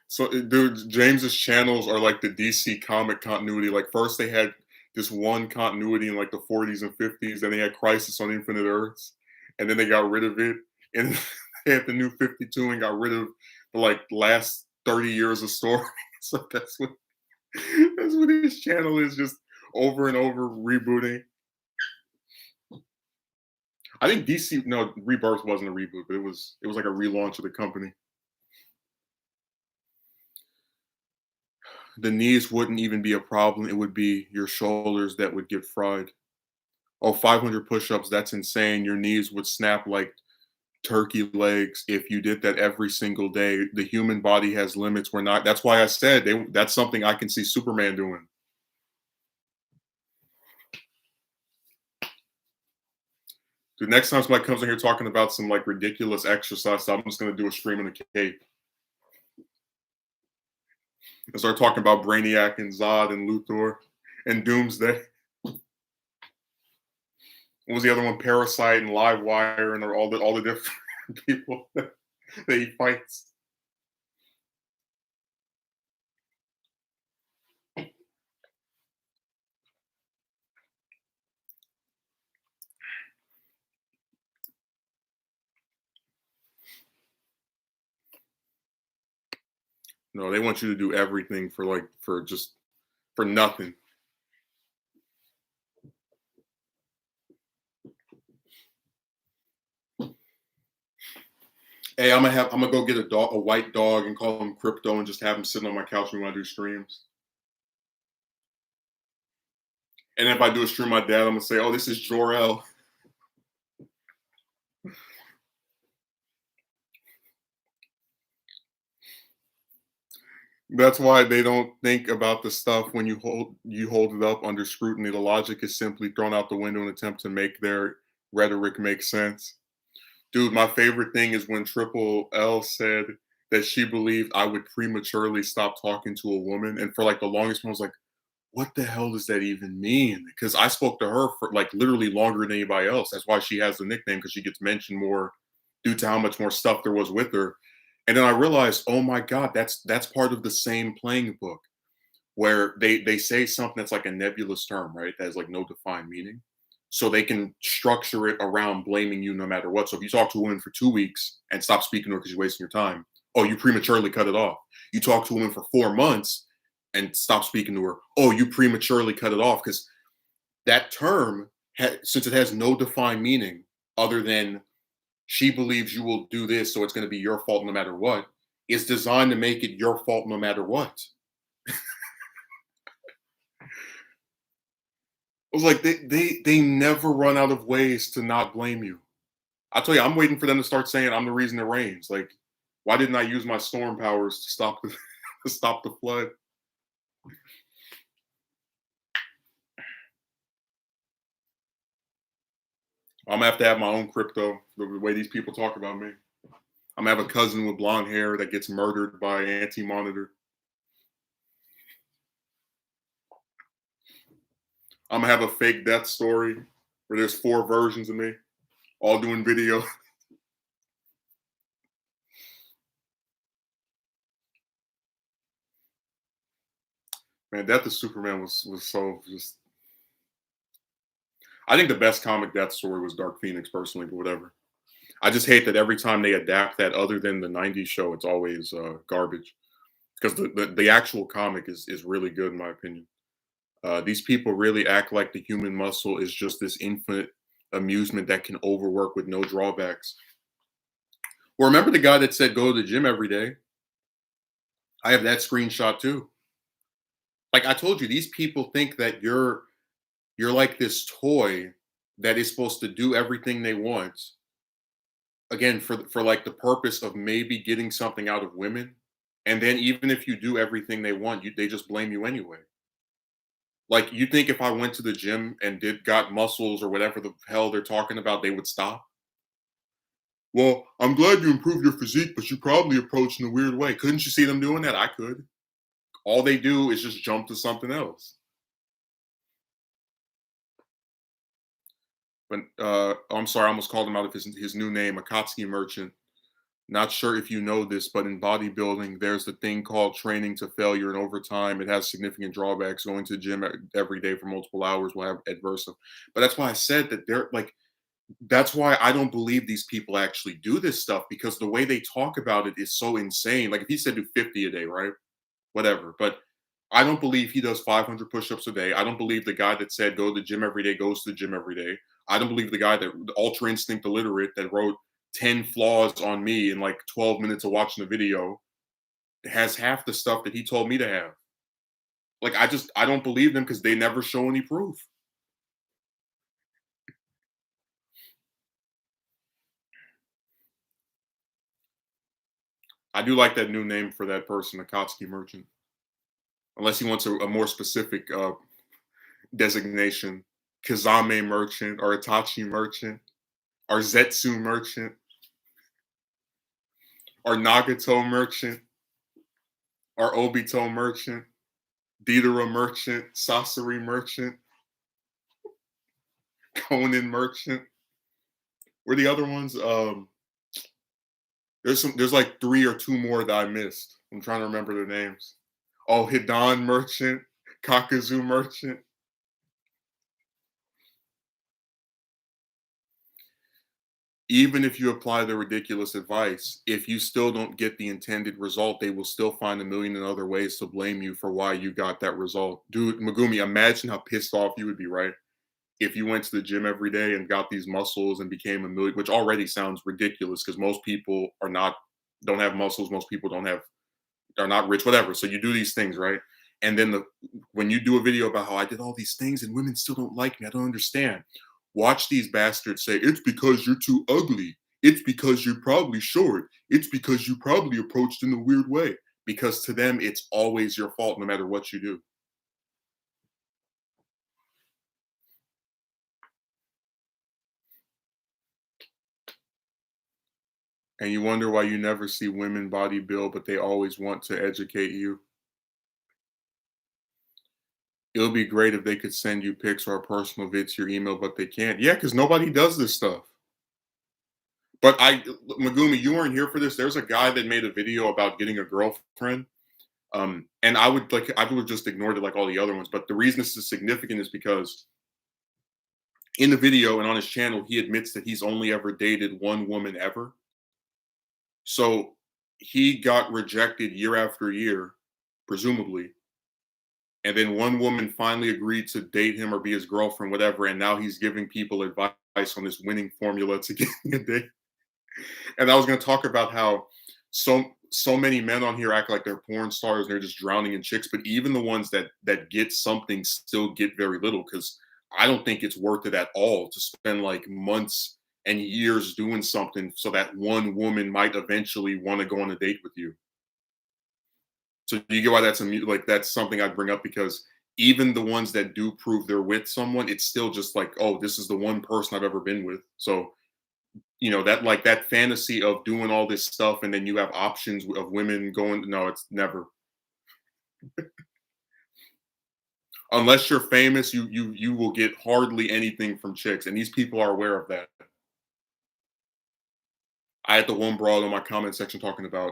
So, dude, James's channels are like the DC comic continuity. Like first they had this one continuity in like the 40s and 50s, then they had Crisis on Infinite Earths, and then they got rid of it, and they had the new 52 and got rid of the like last 30 years of story. So that's what his channel is, just over and over rebooting. I think DC Rebirth wasn't a reboot, but it was like a relaunch of the company. the knees wouldn't even be a problem. It would be your shoulders that would get fried. Oh, 500 push-ups, that's insane. Your knees would snap like turkey legs if you did that every single day. The human body has limits. We're not. That's why I said that's something I can see Superman doing. The next time somebody comes in here talking about some like ridiculous exercise, I'm just gonna do a stream in a cape and start talking about Brainiac and Zod and Luthor and Doomsday. What was the other one? Parasite and Livewire and all the different people that he fights. No, they want you to do everything for nothing. Hey, I'm gonna go get a white dog, and call him Crypto, and just have him sitting on my couch when I do streams. And if I do a stream, my dad, I'm gonna say, "Oh, this is Jor-El." That's why they don't think about the stuff when you hold it up under scrutiny. The logic is simply thrown out the window in an attempt to make their rhetoric make sense. Dude, my favorite thing is when Triple L said that she believed I would prematurely stop talking to a woman, and for like the longest time, I was like, "What the hell does that even mean?" Because I spoke to her for like literally longer than anybody else. That's why she has the nickname, because she gets mentioned more due to how much more stuff there was with her. And then I realized, oh my God, that's part of the same playing book where they say something that's like a nebulous term, right? That has like no defined meaning. So they can structure it around blaming you no matter what. So if you talk to a woman for 2 weeks and stop speaking to her because you're wasting your time, oh, you prematurely cut it off. You talk to a woman for 4 months and stop speaking to her, oh, you prematurely cut it off, because that term, since it has no defined meaning other than she believes you will do this, so it's going to be your fault no matter what, is designed to make it your fault no matter what. I was like, they never run out of ways to not blame you. I tell you, I'm waiting for them to start saying I'm the reason it rains. Like, why didn't I use my storm powers to stop the to stop the flood? I'm gonna have to have my own crypto. The way these people talk about me, I'm gonna have a cousin with blonde hair that gets murdered by Anti Monitor. I'm gonna have a fake death story where there's 4 versions of me, all doing video. Man, Death of Superman was so just. I think the best comic death story was Dark Phoenix, personally, but whatever. I just hate that every time they adapt that, other than the '90s show, it's always garbage. Because the actual comic is really good in my opinion. These people really act like the human muscle is just this infinite amusement that can overwork with no drawbacks. Well, remember the guy that said go to the gym every day? I have that screenshot too. Like I told you, these people think that you're like this toy that is supposed to do everything they want. Again, for like the purpose of maybe getting something out of women, and then even if you do everything they want, they just blame you anyway. Like you think if I went to the gym and did got muscles or whatever the hell they're talking about, they would stop? Well, I'm glad you improved your physique, but you probably approached in a weird way. Couldn't you see them doing that? I could. All they do is just jump to something else. But I'm sorry, I almost called him out of his new name, Akatsuki Merchant. Not sure if you know this, but in bodybuilding, there's the thing called training to failure, and over time, it has significant drawbacks. Going to the gym every day for multiple hours will have adverse. But that's why I said that they're like. That's why I don't believe these people actually do this stuff, because the way they talk about it is so insane. Like if he said do 50 a day, right? Whatever. But I don't believe he does 500 push-ups a day. I don't believe the guy that said go to the gym every day goes to the gym every day. I don't believe the guy that the ultra instinct illiterate that wrote 10 flaws on me in like 12 minutes of watching the video has half the stuff that he told me to have. Like I don't believe them because they never show any proof. I do like that new name for that person, Akatsuki merchant. Unless he wants a more specific designation, Kazame merchant or Itachi merchant or Zetsu merchant or Nagato merchant or Obito merchant, Deidara merchant, Sasori merchant, Conan merchant. Were the other ones? There's like three or two more that I missed. I'm trying to remember their names. Oh, Hidan merchant, Kakazu merchant. Even if you apply the ridiculous advice, if you still don't get the intended result, they will still find a million and other ways to blame you for why you got that result. Dude, Megumi, imagine how pissed off you would be, right? If you went to the gym every day and got these muscles and became a million, which already sounds ridiculous because most people don't have muscles, most people don't have are not rich, whatever. So you do these things, right? And then when you do a video about how I did all these things and women still don't like me, I don't understand. Watch these bastards say, it's because you're too ugly. It's because you're probably short. It's because you probably approached in a weird way. Because to them, it's always your fault no matter what you do. And you wonder why you never see women body build, but they always want to educate you. It'll be great if they could send you pics or a personal vid to your email, but they can't. Yeah, because nobody does this stuff. But Megumi, you weren't here for this. There's a guy that made a video about getting a girlfriend. And I would have just ignored it like all the other ones. But the reason this is significant is because in the video and on his channel, he admits that he's only ever dated one woman ever. So he got rejected year after year, presumably. And then one woman finally agreed to date him or be his girlfriend, whatever. And now he's giving people advice on this winning formula to getting a date. And I was going to talk about how so many men on here act like they're porn stars and they're just drowning in chicks, but even the ones that get something still get very little because I don't think it's worth it at all to spend like months and years doing something so that one woman might eventually want to go on a date with you. So you get why that's something I'd bring up because even the ones that do prove they're with someone, it's still just like, oh, this is the one person I've ever been with. So that like that fantasy of doing all this stuff and then you have options of women going, no, it's never. Unless you're famous, you will get hardly anything from chicks, and these people are aware of that. I had the one broad on my comment section talking about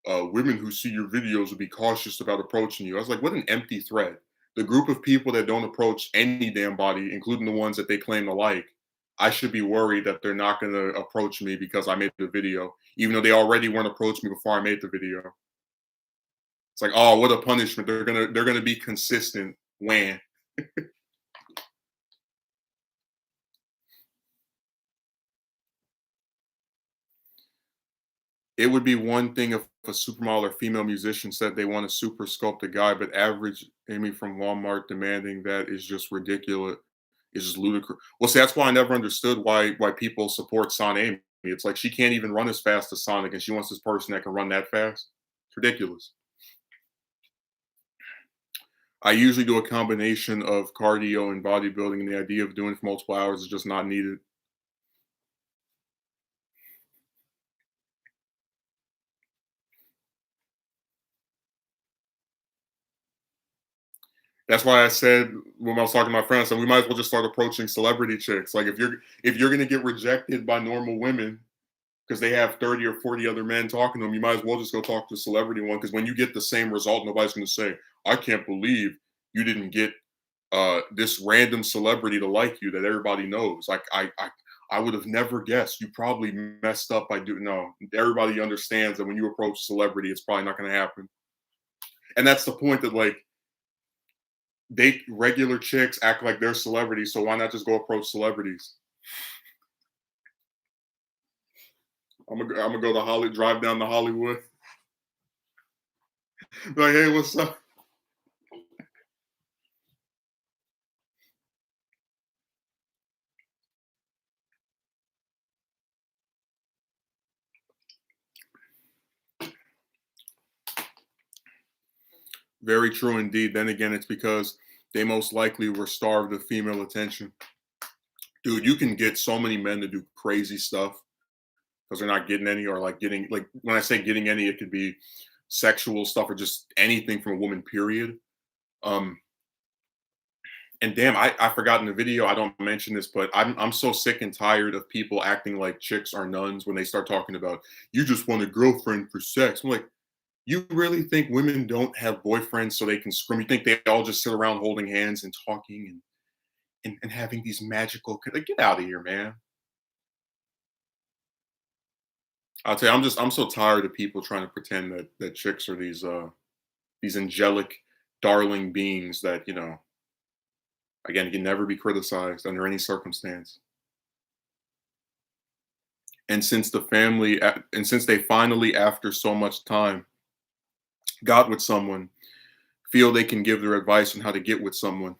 women who see your videos will be cautious about approaching you. I was like, what an empty threat. The group of people that don't approach any damn body, including the ones that they claim to like, I should be worried that they're not going to approach me because I made the video, even though they already weren't approaching me before I made the video. It's like, oh, what a punishment! They're gonna be consistent. When it would be one thing if a supermodel or female musician said they want to super sculpt a guy, but average Amy from Walmart demanding that is just ridiculous. It's just ludicrous. Well, see, that's why I never understood why people support Son Amy. It's like she can't even run as fast as Sonic, and she wants this person that can run that fast. It's ridiculous. I usually do a combination of cardio and bodybuilding, and the idea of doing it for multiple hours is just not needed. That's why I said when I was talking to my friends, I said we might as well just start approaching celebrity chicks. Like if you're gonna get rejected by normal women because they have 30 or 40 other men talking to them, you might as well just go talk to a celebrity one. Because when you get the same result, nobody's gonna say, I can't believe you didn't get this random celebrity to like you that everybody knows. Like I would have never guessed. You probably messed up by doing no. Everybody understands that when you approach a celebrity, it's probably not gonna happen. And that's the point that like they regular chicks act like they're celebrities, so why not just go approach celebrities? I'm gonna go to Hollywood, drive down to Hollywood, be like, hey, what's up? Very true indeed. Then again, it's because they most likely were starved of female attention. Dude, you can get so many men to do crazy stuff because they're not getting any, or like getting, like when I say getting any, it could be sexual stuff or just anything from a woman, period. Um, and damn, I forgot in the video, I don't mention this, but I'm so sick and tired of people acting like chicks are nuns when they start talking about you just want a girlfriend for sex. I'm like, you really think women don't have boyfriends so they can scream? You think they all just sit around holding hands and talking and having these magical, like, get out of here, man. I'll tell you, I'm so tired of people trying to pretend that chicks are these angelic, darling beings that, again, can never be criticized under any circumstance. And since they finally, after so much time, got with someone, feel they can give their advice on how to get with someone.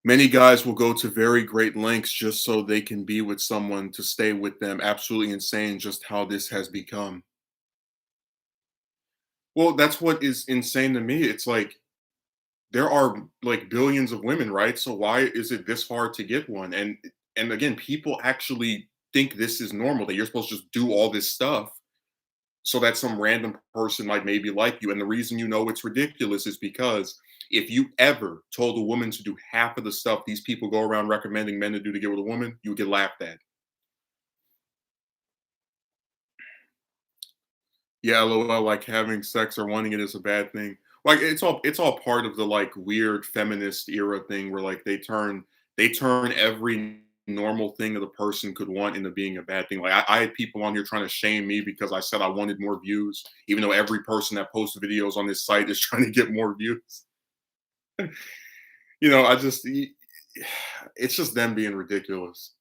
Many guys will go to very great lengths just so they can be with someone to stay with them. Absolutely insane just how this has become. Well, that's what is insane to me. It's like there are like billions of women, right? So why is it this hard to get one? And again, people actually think this is normal, that you're supposed to just do all this stuff so that some random person might maybe like you. And the reason you know it's ridiculous is because if you ever told a woman to do half of the stuff these people go around recommending men to do to get with a woman, you would get laughed at. Yeah, lol, like having sex or wanting it is a bad thing. Like it's all part of the like weird feminist era thing where like they turn every normal thing that a person could want into being a bad thing. Like I had people on here trying to shame me because I said I wanted more views, even though every person that posts videos on this site is trying to get more views. I just it's just them being ridiculous.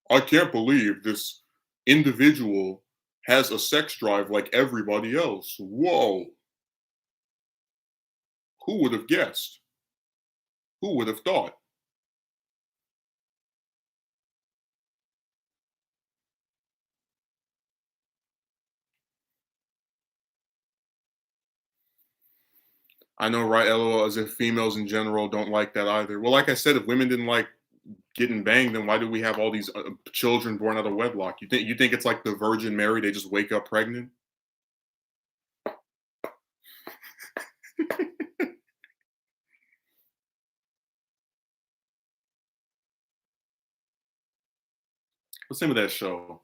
I can't believe this individual has a sex drive like everybody else. Whoa, who would have guessed? Who would have thought? I know, right? LOL, as if females in general don't like that either. Well, like I said, if women didn't like getting banged, then why do we have all these children born out of wedlock? You think it's like the Virgin Mary? They just wake up pregnant? What's the name of that show?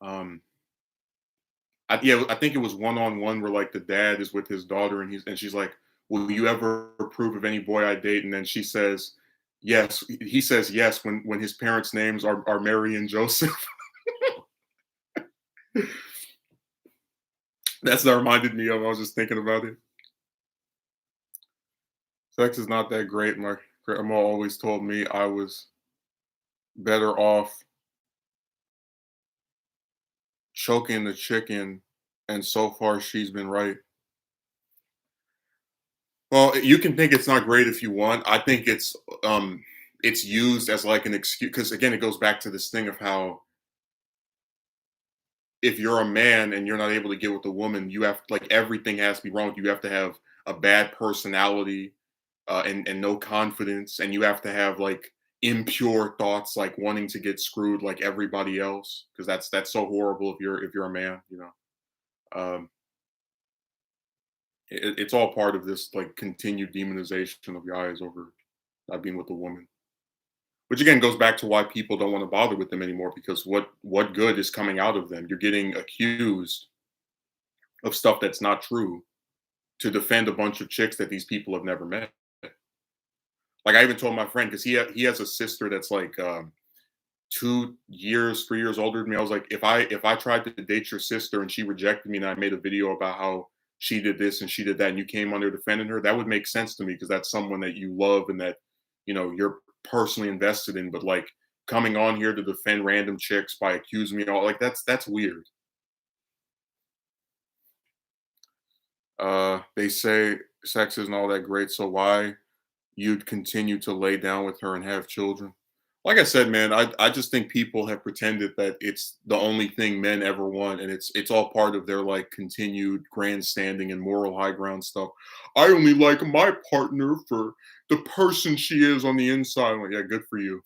Um, yeah, I think it was One on One, where like the dad is with his daughter, and she's like, "Will you ever approve of any boy I date?" And then she says, "Yes." He says yes when his parents' names are Mary and Joseph. That reminded me of. I was just thinking about it. Sex is not that great. My grandma always told me I was better off choking the chicken, and so far she's been right. Well, you can think it's not great if you want. I think it's used as like an excuse because again, it goes back to this thing of how if you're a man and you're not able to get with a woman, you have like everything has to be wrong. You have to have a bad personality, and no confidence, and you have to have like impure thoughts, like wanting to get screwed like everybody else, because that's so horrible if you're a man. It's all part of this like continued demonization of guys over not being with a woman, which again goes back to why people don't want to bother with them anymore, because what good is coming out of them? You're getting accused of stuff that's not true to defend a bunch of chicks that these people have never met. Like I even told my friend, because he has a sister that's like 2 years, 3 years older than me. I was like, if I tried to date your sister and she rejected me, and I made a video about how she did this and she did that, and you came on there defending her, that would make sense to me because that's someone that you love and that you're personally invested in. But like coming on here to defend random chicks by accusing me, all like that's weird. They say sex isn't all that great, so why you'd continue to lay down with her and have children? Like I said, man, I just think people have pretended that it's the only thing men ever want, and it's all part of their like continued grandstanding and moral high ground stuff. I only like my partner for the person she is on the inside. I'm like, yeah, good for you.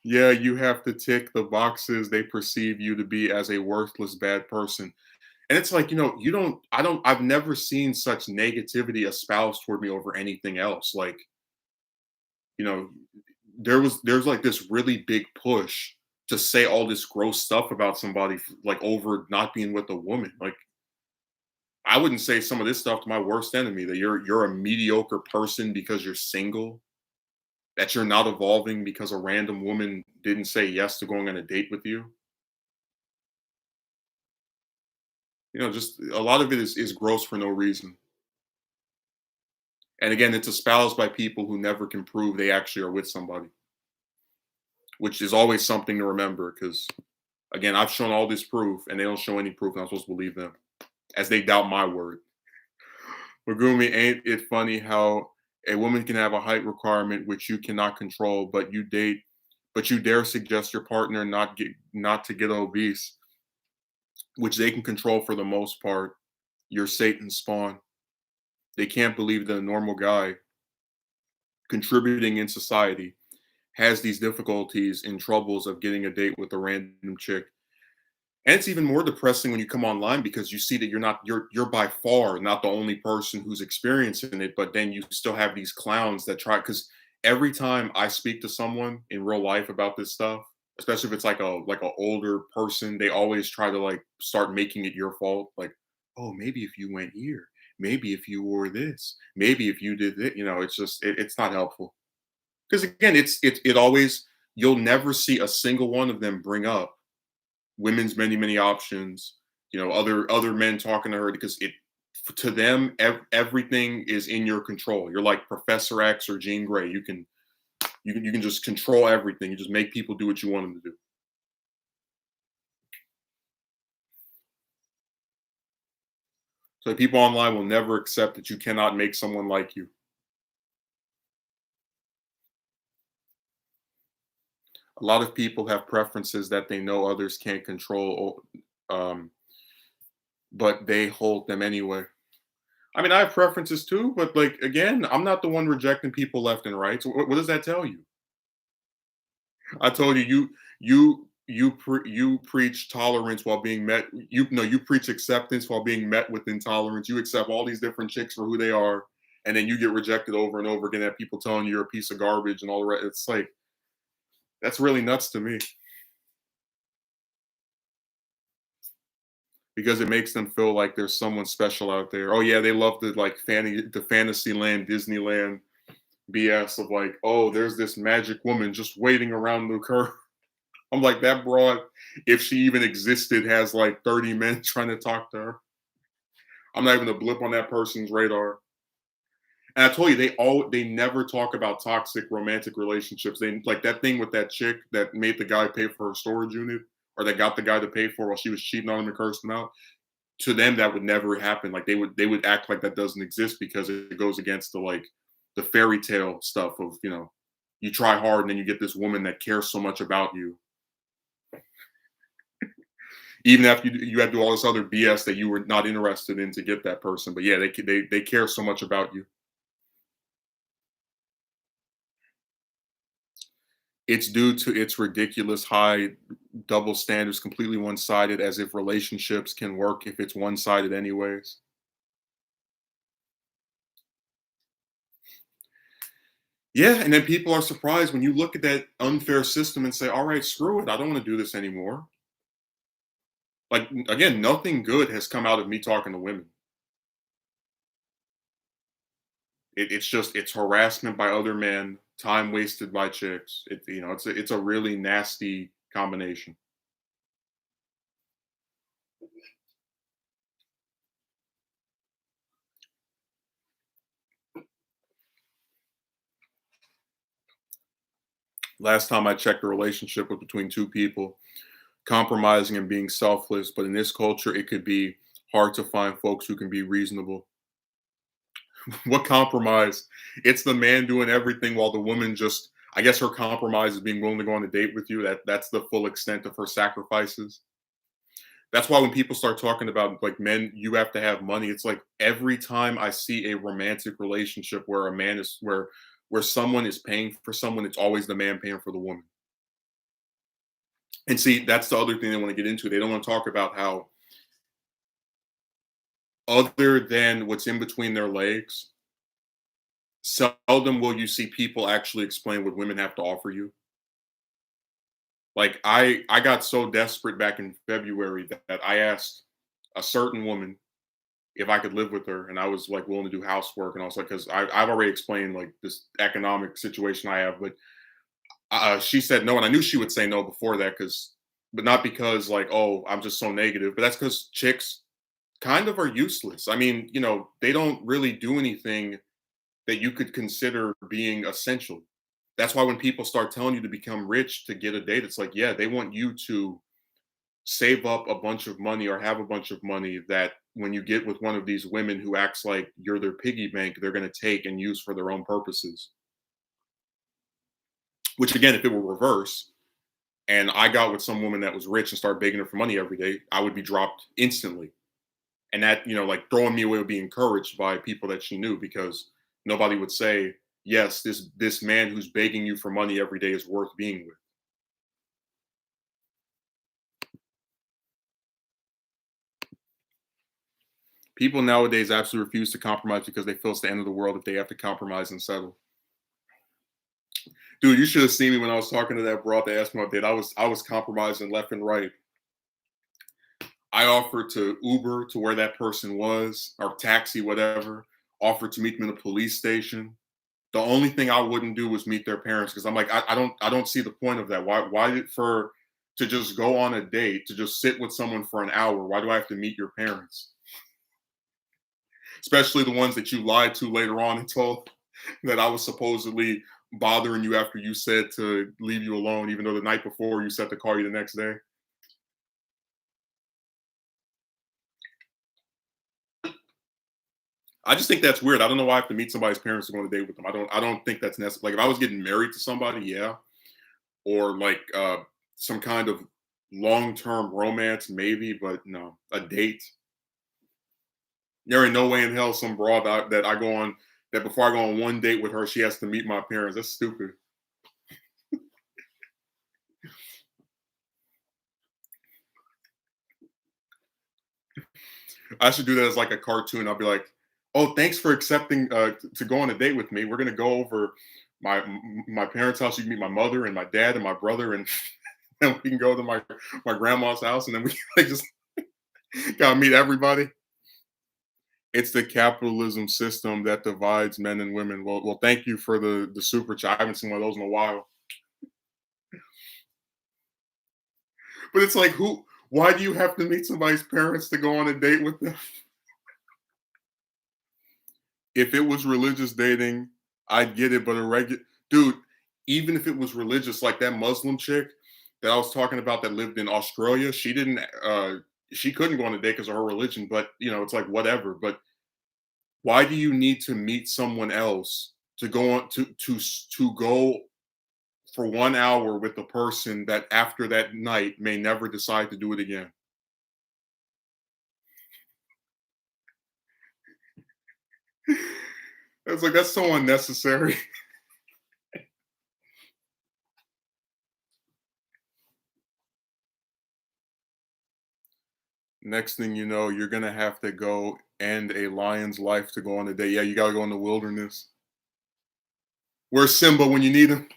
Yeah, you have to tick the boxes they perceive you to be as a worthless bad person. And it's like, I've never seen such negativity espoused toward me over anything else. Like, you know, there's like this really big push to say all this gross stuff about somebody like over not being with a woman. Like, I wouldn't say some of this stuff to my worst enemy that you're a mediocre person because you're single, that you're not evolving because a random woman didn't say yes to going on a date with you. Just a lot of it is gross for no reason. And again, it's espoused by people who never can prove they actually are with somebody, which is always something to remember because, again, I've shown all this proof and they don't show any proof, and I'm supposed to believe them as they doubt my word. Megumi, ain't it funny how a woman can have a height requirement which you cannot control, but you dare suggest your partner not to get obese, which they can control for the most part. You're Satan's spawn. They can't believe that a normal guy contributing in society has these difficulties and troubles of getting a date with a random chick. And it's even more depressing when you come online because you see that you're by far not the only person who's experiencing it, but then you still have these clowns that try because every time I speak to someone in real life about this stuff, especially if it's like a older person, they always try to like start making it your fault. Like, oh, maybe if you went here, maybe if you wore this, maybe if you did it, it's not helpful. Because again, it always you'll never see a single one of them bring up women's many options, other men talking to her because it to them everything is in your control. You're like Professor X or Jean Grey. You can just control everything. You just make people do what you want them to do. So people online will never accept that you cannot make someone like you. A lot of people have preferences that they know others can't control, um, but they hold them anyway. I mean, I have preferences too, but like again, I'm not the one rejecting people left and right. So what does that tell you? I told you, you preach tolerance while being met. You preach acceptance while being met with intolerance. You accept all these different chicks for who they are, and then you get rejected over and over again. At people telling you you're a piece of garbage and all the rest. It's like that's really nuts to me because it makes them feel like there's someone special out there. Oh yeah, they love the Fantasyland, Disneyland BS of like, oh, there's this magic woman just waiting around the curve. I'm like, that broad, if she even existed, has like 30 men trying to talk to her. I'm not even a blip on that person's radar. And I told you, they never talk about toxic romantic relationships. They like that thing with that chick that made the guy pay for her storage unit, or that got the guy to pay for while she was cheating on him and cursed him out. To them, that would never happen. Like they would act like that doesn't exist because it goes against the fairy tale stuff of you try hard and then you get this woman that cares so much about you even after you had to do all this other BS that you were not interested in to get that person. But yeah, they care so much about you. It's due to its ridiculous high double standards, completely one sided, as if relationships can work if it's one sided, anyways. Yeah, and then people are surprised when you look at that unfair system and say, all right, screw it. I don't want to do this anymore. Like, again, nothing good has come out of me talking to women. It's harassment by other men, time wasted by chicks. It's a really nasty combination. Last time I checked, a relationship was between two people compromising and being selfless. But in this culture, it could be hard to find folks who can be reasonable. What compromise? It's the man doing everything while the woman just, I guess her compromise is being willing to go on a date with you. That's the full extent of her sacrifices. That's why when people start talking about like men, you have to have money. It's like every time I see a romantic relationship where a man is where someone is paying for someone, it's always the man paying for the woman. And see, that's the other thing they want to get into. They don't want to talk about how other than what's in between their legs, seldom will you see people actually explain what women have to offer you. Like I got so desperate back in February that I asked a certain woman if I could live with her, and I was like willing to do housework, and I was like, because I've already explained like this economic situation I have, but she said no, and I knew she would say no before that, because, but not because like, oh, I'm just so negative, but that's because chicks kind of are useless. I mean, they don't really do anything that you could consider being essential. That's why when people start telling you to become rich to get a date, it's like, yeah, they want you to save up a bunch of money or have a bunch of money that when you get with one of these women who acts like you're their piggy bank, they're going to take and use for their own purposes. Which again, if it were reverse and I got with some woman that was rich and started begging her for money every day, I would be dropped instantly. And that, like throwing me away would be encouraged by people that she knew, because nobody would say, yes, this man who's begging you for money every day is worth being with. People nowadays absolutely refuse to compromise because they feel it's the end of the world if they have to compromise and settle. Dude, you should have seen me when I was talking to that broad that asked me about that. I was compromising left and right. I offered to Uber to where that person was, or taxi, whatever. Offered to meet them in a police station. The only thing I wouldn't do was meet their parents, because I'm like, I don't see the point of that. Why for to just go on a date, to just sit with someone for an hour? Why do I have to meet your parents? Especially the ones that you lied to later on and told that I was supposedly bothering you after you said to leave you alone, even though the night before you said to call you the next day. I just think that's weird. I don't know why I have to meet somebody's parents to go on a date with them. I don't think that's necessary. Like if I was getting married to somebody, yeah, or like some kind of long-term romance, maybe, but no, a date. There ain't no way in hell some broad that I go on that before I go on one date with her, she has to meet my parents. That's stupid. I should do that as like a cartoon. I'll be like, "Oh, thanks for accepting to go on a date with me. We're gonna go over my parents' house. You can meet my mother and my dad and my brother, and then we can go to my grandma's house, and then we like just gotta meet everybody." It's the capitalism system that divides men and women. Well, thank you for the super chat. I haven't seen one of those in a while. But it's like, who? Why do you have to meet somebody's parents to go on a date with them? If it was religious dating, I'd get it. But a regular dude, even if it was religious, like that Muslim chick that I was talking about that lived in Australia, she didn't. She couldn't go on a date because of her religion. But it's like whatever. But why do you need to meet someone else to go on to go for 1 hour with a person that after that night may never decide to do it again? It's like that's so unnecessary. Next thing you know, you're gonna have to go end a lion's life to go on a date. Yeah, you gotta go in the wilderness. Where's Simba when you need him?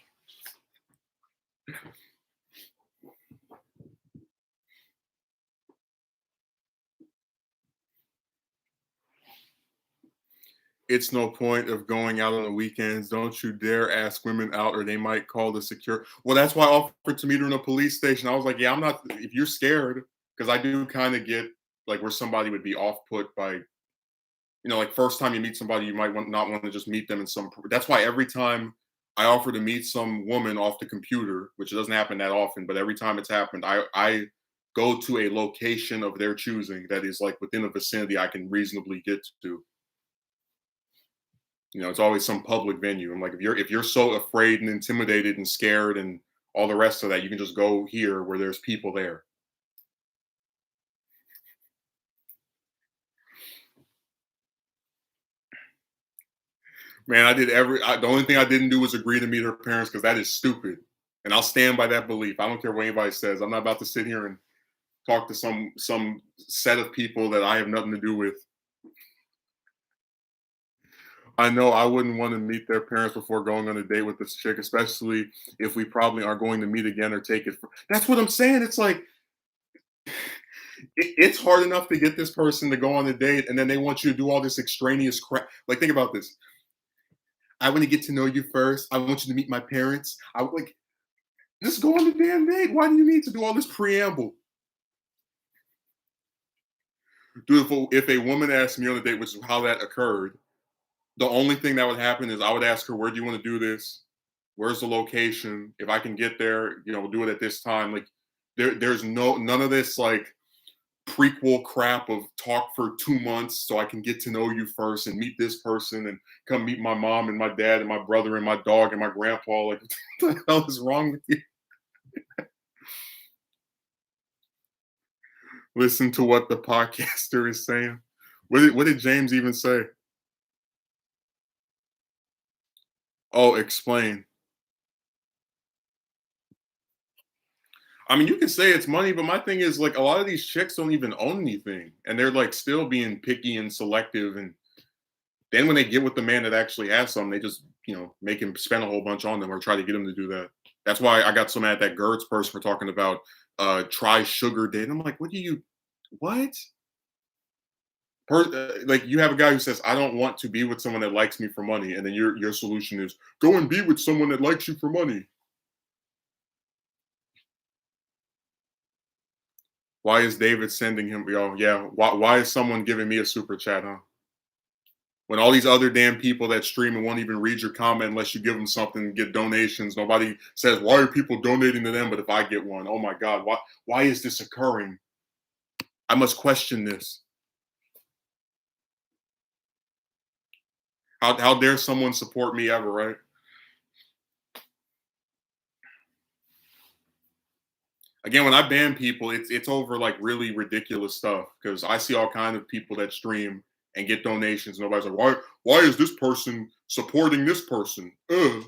It's no point of going out on the weekends. Don't you dare ask women out, or they might call the secure. Well, that's why I offered to meet her in a police station. I was like, yeah, I'm not. If you're scared, because I do kind of get like where somebody would be off put by, like first time you meet somebody, you might not want to just meet them in some. That's why every time I offer to meet some woman off the computer, which doesn't happen that often, but every time it's happened, I go to a location of their choosing that is like within a vicinity I can reasonably get to. It's always some public venue. I'm like, if you're so afraid and intimidated and scared and all the rest of that, you can just go here where there's people there. Man, the only thing I didn't do was agree to meet her parents because that is stupid. And I'll stand by that belief. I don't care what anybody says. I'm not about to sit here and talk to some set of people that I have nothing to do with. I know I wouldn't want to meet their parents before going on a date with this chick, especially if we probably are going to meet again or take it. That's what I'm saying. It's like it's hard enough to get this person to go on a date, and then they want you to do all this extraneous crap. Like, think about this. I want to get to know you first. I want you to meet my parents. I like just go on the damn date. Why do you need to do all this preamble? Dude, if a woman asked me on a date, which is how that occurred, the only thing that would happen is I would ask her, "Where do you want to do this? Where's the location? If I can get there, we'll do it at this time." Like, there's none of this like prequel crap of talk for 2 months so I can get to know you first and meet this person and come meet my mom and my dad and my brother and my dog and my grandpa. Like, what the hell is wrong with you? Listen to what the podcaster is saying. What did James even say? Oh, explain. I mean, you can say it's money, but my thing is like a lot of these chicks don't even own anything, and they're like still being picky and selective. And then when they get with the man that actually has some, they just make him spend a whole bunch on them or try to get him to do that. That's why I got so mad at that Gertz person for talking about try sugar date. I'm like, what? Like you have a guy who says, "I don't want to be with someone that likes me for money," and then your solution is go and be with someone that likes you for money. Why is David sending him? Yeah. Why is someone giving me a super chat, huh? When all these other damn people that stream and won't even read your comment unless you give them something and get donations. Nobody says, why are people donating to them? But if I get one, oh my God, why is this occurring? I must question this. How dare someone support me ever, right? Again, when I ban people, it's over like really ridiculous stuff because I see all kind of people that stream and get donations. Nobody's like, why is this person supporting this person? Ugh.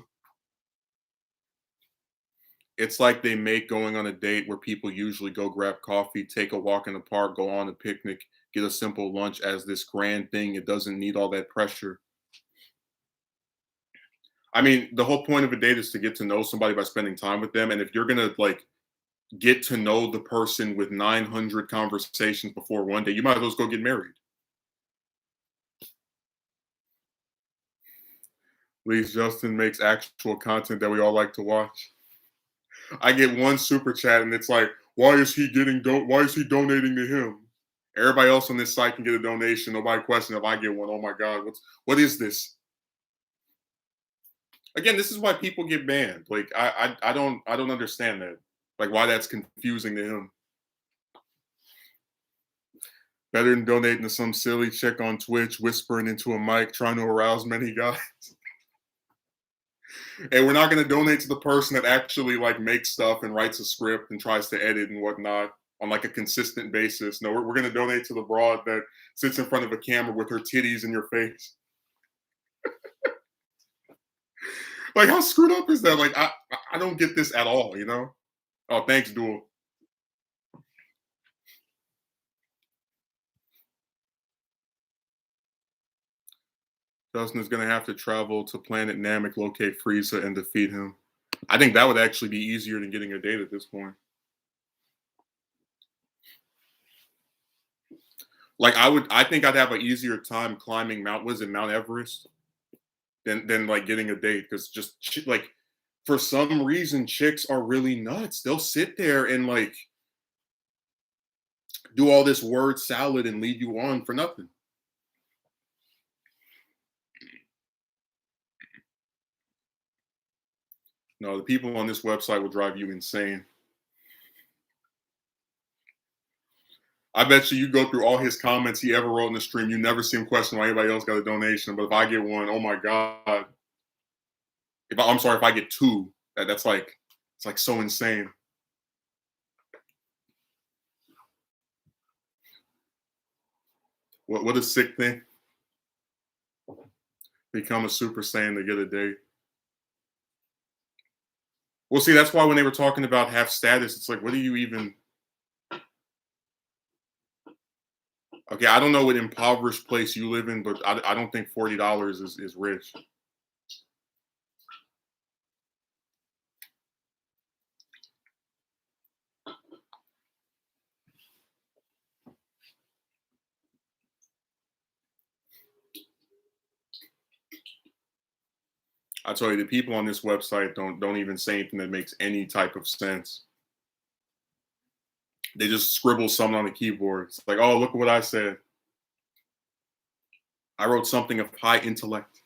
It's like they make going on a date where people usually go grab coffee, take a walk in the park, go on a picnic, get a simple lunch as this grand thing. It doesn't need all that pressure. I mean, the whole point of a date is to get to know somebody by spending time with them. And if you're gonna like get to know the person with 900 conversations before one day, you might as well go get married. At least Justin makes actual content that we all like to watch. I get one super chat and it's like, why is he donating to him? Everybody else on this site can get a donation. Nobody question if I get one. Oh my God, what is this? Again, this is why people get banned. Like I don't understand that. Like why that's confusing to him. Better than donating to some silly chick on Twitch whispering into a mic trying to arouse many guys. And we're not going to donate to the person that actually like makes stuff and writes a script and tries to edit and whatnot on like a consistent basis. No, we're going to donate to the broad that sits in front of a camera with her titties in your face. Like how screwed up is that? Like I don't get this at all. Oh, thanks, Duel. Justin is going to have to travel to planet Namek, locate Frieza, and defeat him. I think that would actually be easier than getting a date at this point. Like I think I'd have an easier time climbing Mount Everest than like getting a date because just like for some reason chicks are really nuts. They'll sit there and like do all this word salad and lead you on for nothing. No, the people on this website will drive you insane. I bet you go through all his comments he ever wrote in the stream. You never see him question why anybody else got a donation. But if I get one, oh my god! I'm sorry, if I get two, that's like it's like so insane. What a sick thing. Become a Super Saiyan to get a date. Well, see, that's why when they were talking about half status, it's like, what do you even? Okay, I don't know what impoverished place you live in, but I don't think $40 is rich. I tell you, the people on this website don't even say anything that makes any type of sense. They just scribble something on the keyboard. It's like, oh, look at what I said. I wrote something of high intellect.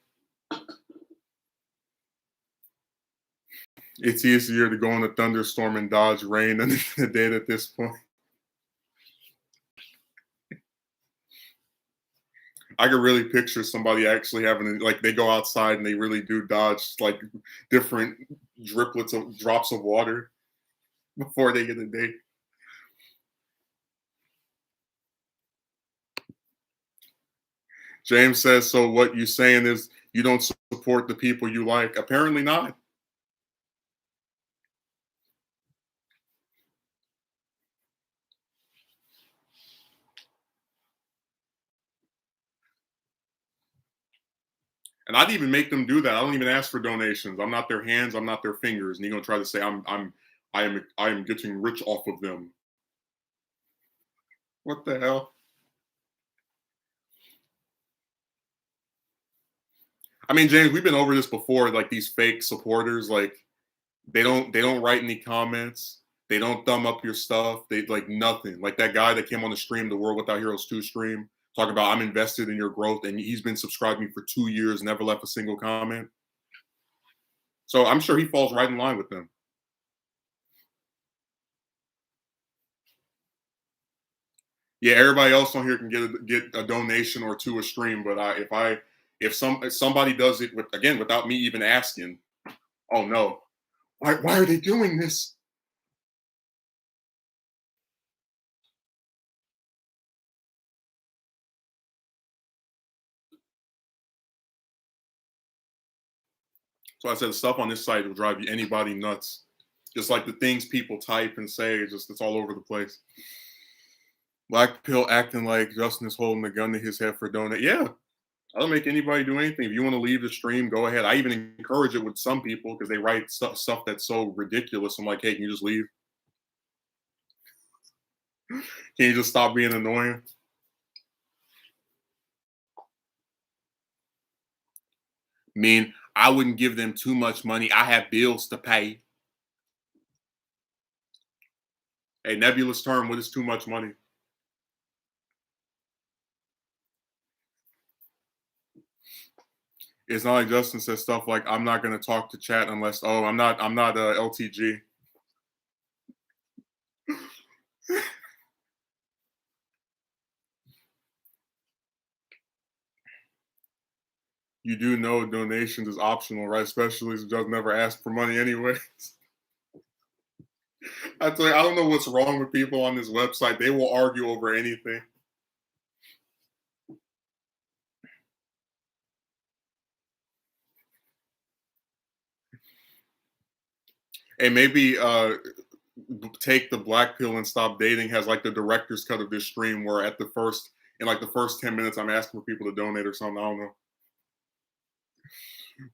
It's easier to go in a thunderstorm and dodge rain than the dead at this point. I could really picture somebody actually having like they go outside and they really do dodge like different drops of water before they get a date. James says, so what you saying is you don't support the people you like? Apparently not. And I'd even make them do that. I don't even ask for donations. I'm not their hands. I'm not their fingers. And you're gonna try to say I am getting rich off of them. What the hell? I mean, James, we've been over this before. Like these fake supporters, like they don't write any comments. They don't thumb up your stuff. They like nothing. Like that guy that came on the stream, the World Without Heroes 2 stream, talking about I'm invested in your growth, and he's been subscribing for 2 years, never left a single comment. So I'm sure he falls right in line with them. Yeah, everybody else on here can get a donation or two a stream, but if somebody does it again without me even asking, oh no, why are they doing this? So I said stuff on this site will drive anybody nuts. Just like the things people type and say, just it's all over the place. Black Pill acting like Justin is holding a gun to his head for donate. Yeah, I'll make anybody do anything. If you want to leave the stream, go ahead. I even encourage it with some people because they write stuff that's so ridiculous. I'm like, hey, can you just leave? Can you just stop being annoying? I mean, I wouldn't give them too much money. I have bills to pay. A nebulous term. What is too much money? It's not like Justin says stuff like, "I'm not going to talk to chat unless." Oh, I'm not LTG. You do know donations is optional, right? Especially if Just never asked for money anyway. I tell you, I don't know what's wrong with people on this website. They will argue over anything. And maybe take the black pill and stop dating has like the director's cut of this stream where at the first in like the first 10 minutes I'm asking for people to donate or something. I don't know.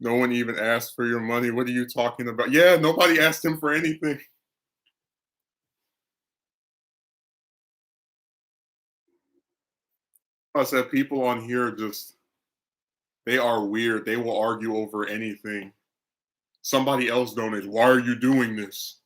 No one even asked for your money. What are you talking about? Yeah, nobody asked him for anything. I said people on here just they are weird. They will argue over anything. Somebody else donates. Why are you doing this?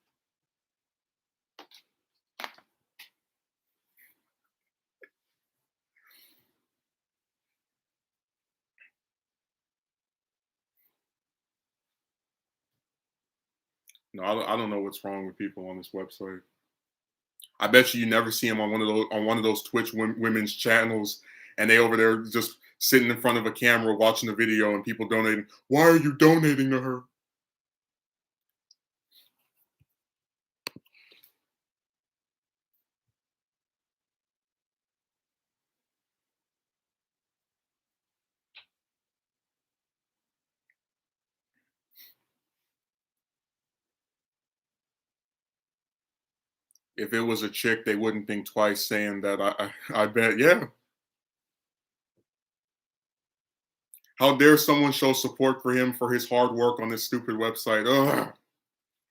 No, I don't know what's wrong with people on this website. I bet you never see him on one of those Twitch women's channels, and they over there just sitting in front of a camera watching the video, and people donating. Why are you donating to her? If it was a chick, they wouldn't think twice saying that. I bet, yeah. How dare someone show support for him for his hard work on this stupid website? Ugh.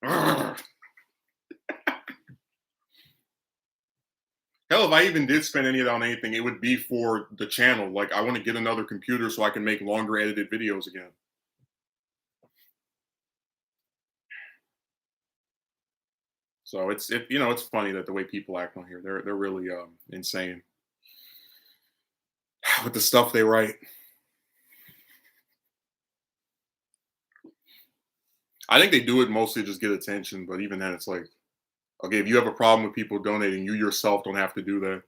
Ugh. Hell, if I even did spend any of that on anything, it would be for the channel. Like, I want to get another computer so I can make longer edited videos again. So it's funny that the way people act on here, they're really insane with the stuff they write. I think they do it mostly just get attention, but even then, it's like, okay, if you have a problem with people donating, you yourself don't have to do that.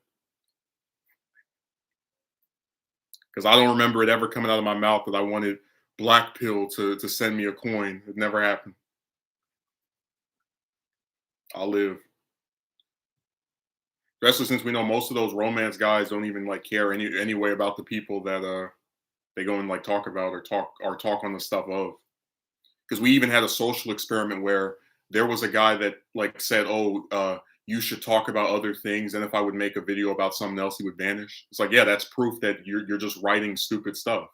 Because I don't remember it ever coming out of my mouth that I wanted Black Pill to send me a coin. It never happened. I'll live. Especially since we know most of those romance guys don't even like care anyway about the people that they go and like talk about or talk on the stuff of. Because we even had a social experiment where there was a guy that like said, "Oh, you should talk about other things," and if I would make a video about something else, he would vanish. It's like, yeah, that's proof that you're just writing stupid stuff.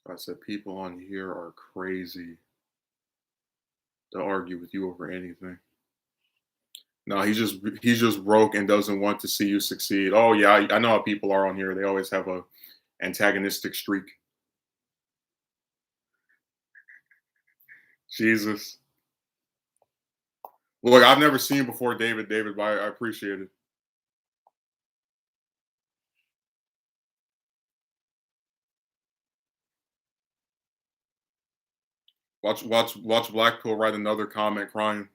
I said, people on here are crazy to argue with you over anything. No, he's just broke and doesn't want to see you succeed. Oh yeah, I know how people are on here. They always have a antagonistic streak. Jesus. Well, look, I've never seen before David, but I appreciate it. Watch Blackpill write another comment crying.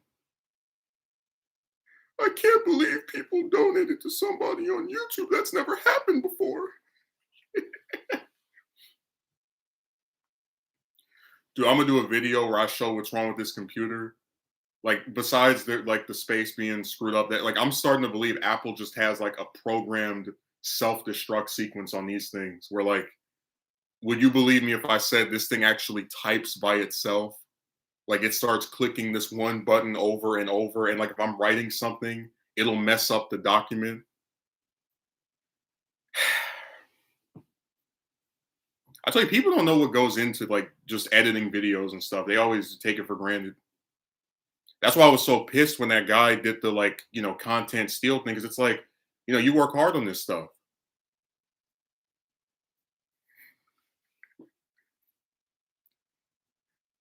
I can't believe people donated to somebody on YouTube. That's never happened before. Dude, I'm gonna do a video where I show what's wrong with this computer. Like besides the space being screwed up, that like I'm starting to believe Apple just has like a programmed self-destruct sequence on these things where like would you believe me if I said this thing actually types by itself? Like it starts clicking this one button over and over, and like if I'm writing something, it'll mess up the document. I tell you, people don't know what goes into like just editing videos and stuff. They always take it for granted. That's why I was so pissed when that guy did the like, content steal thing. Cause it's like, you work hard on this stuff.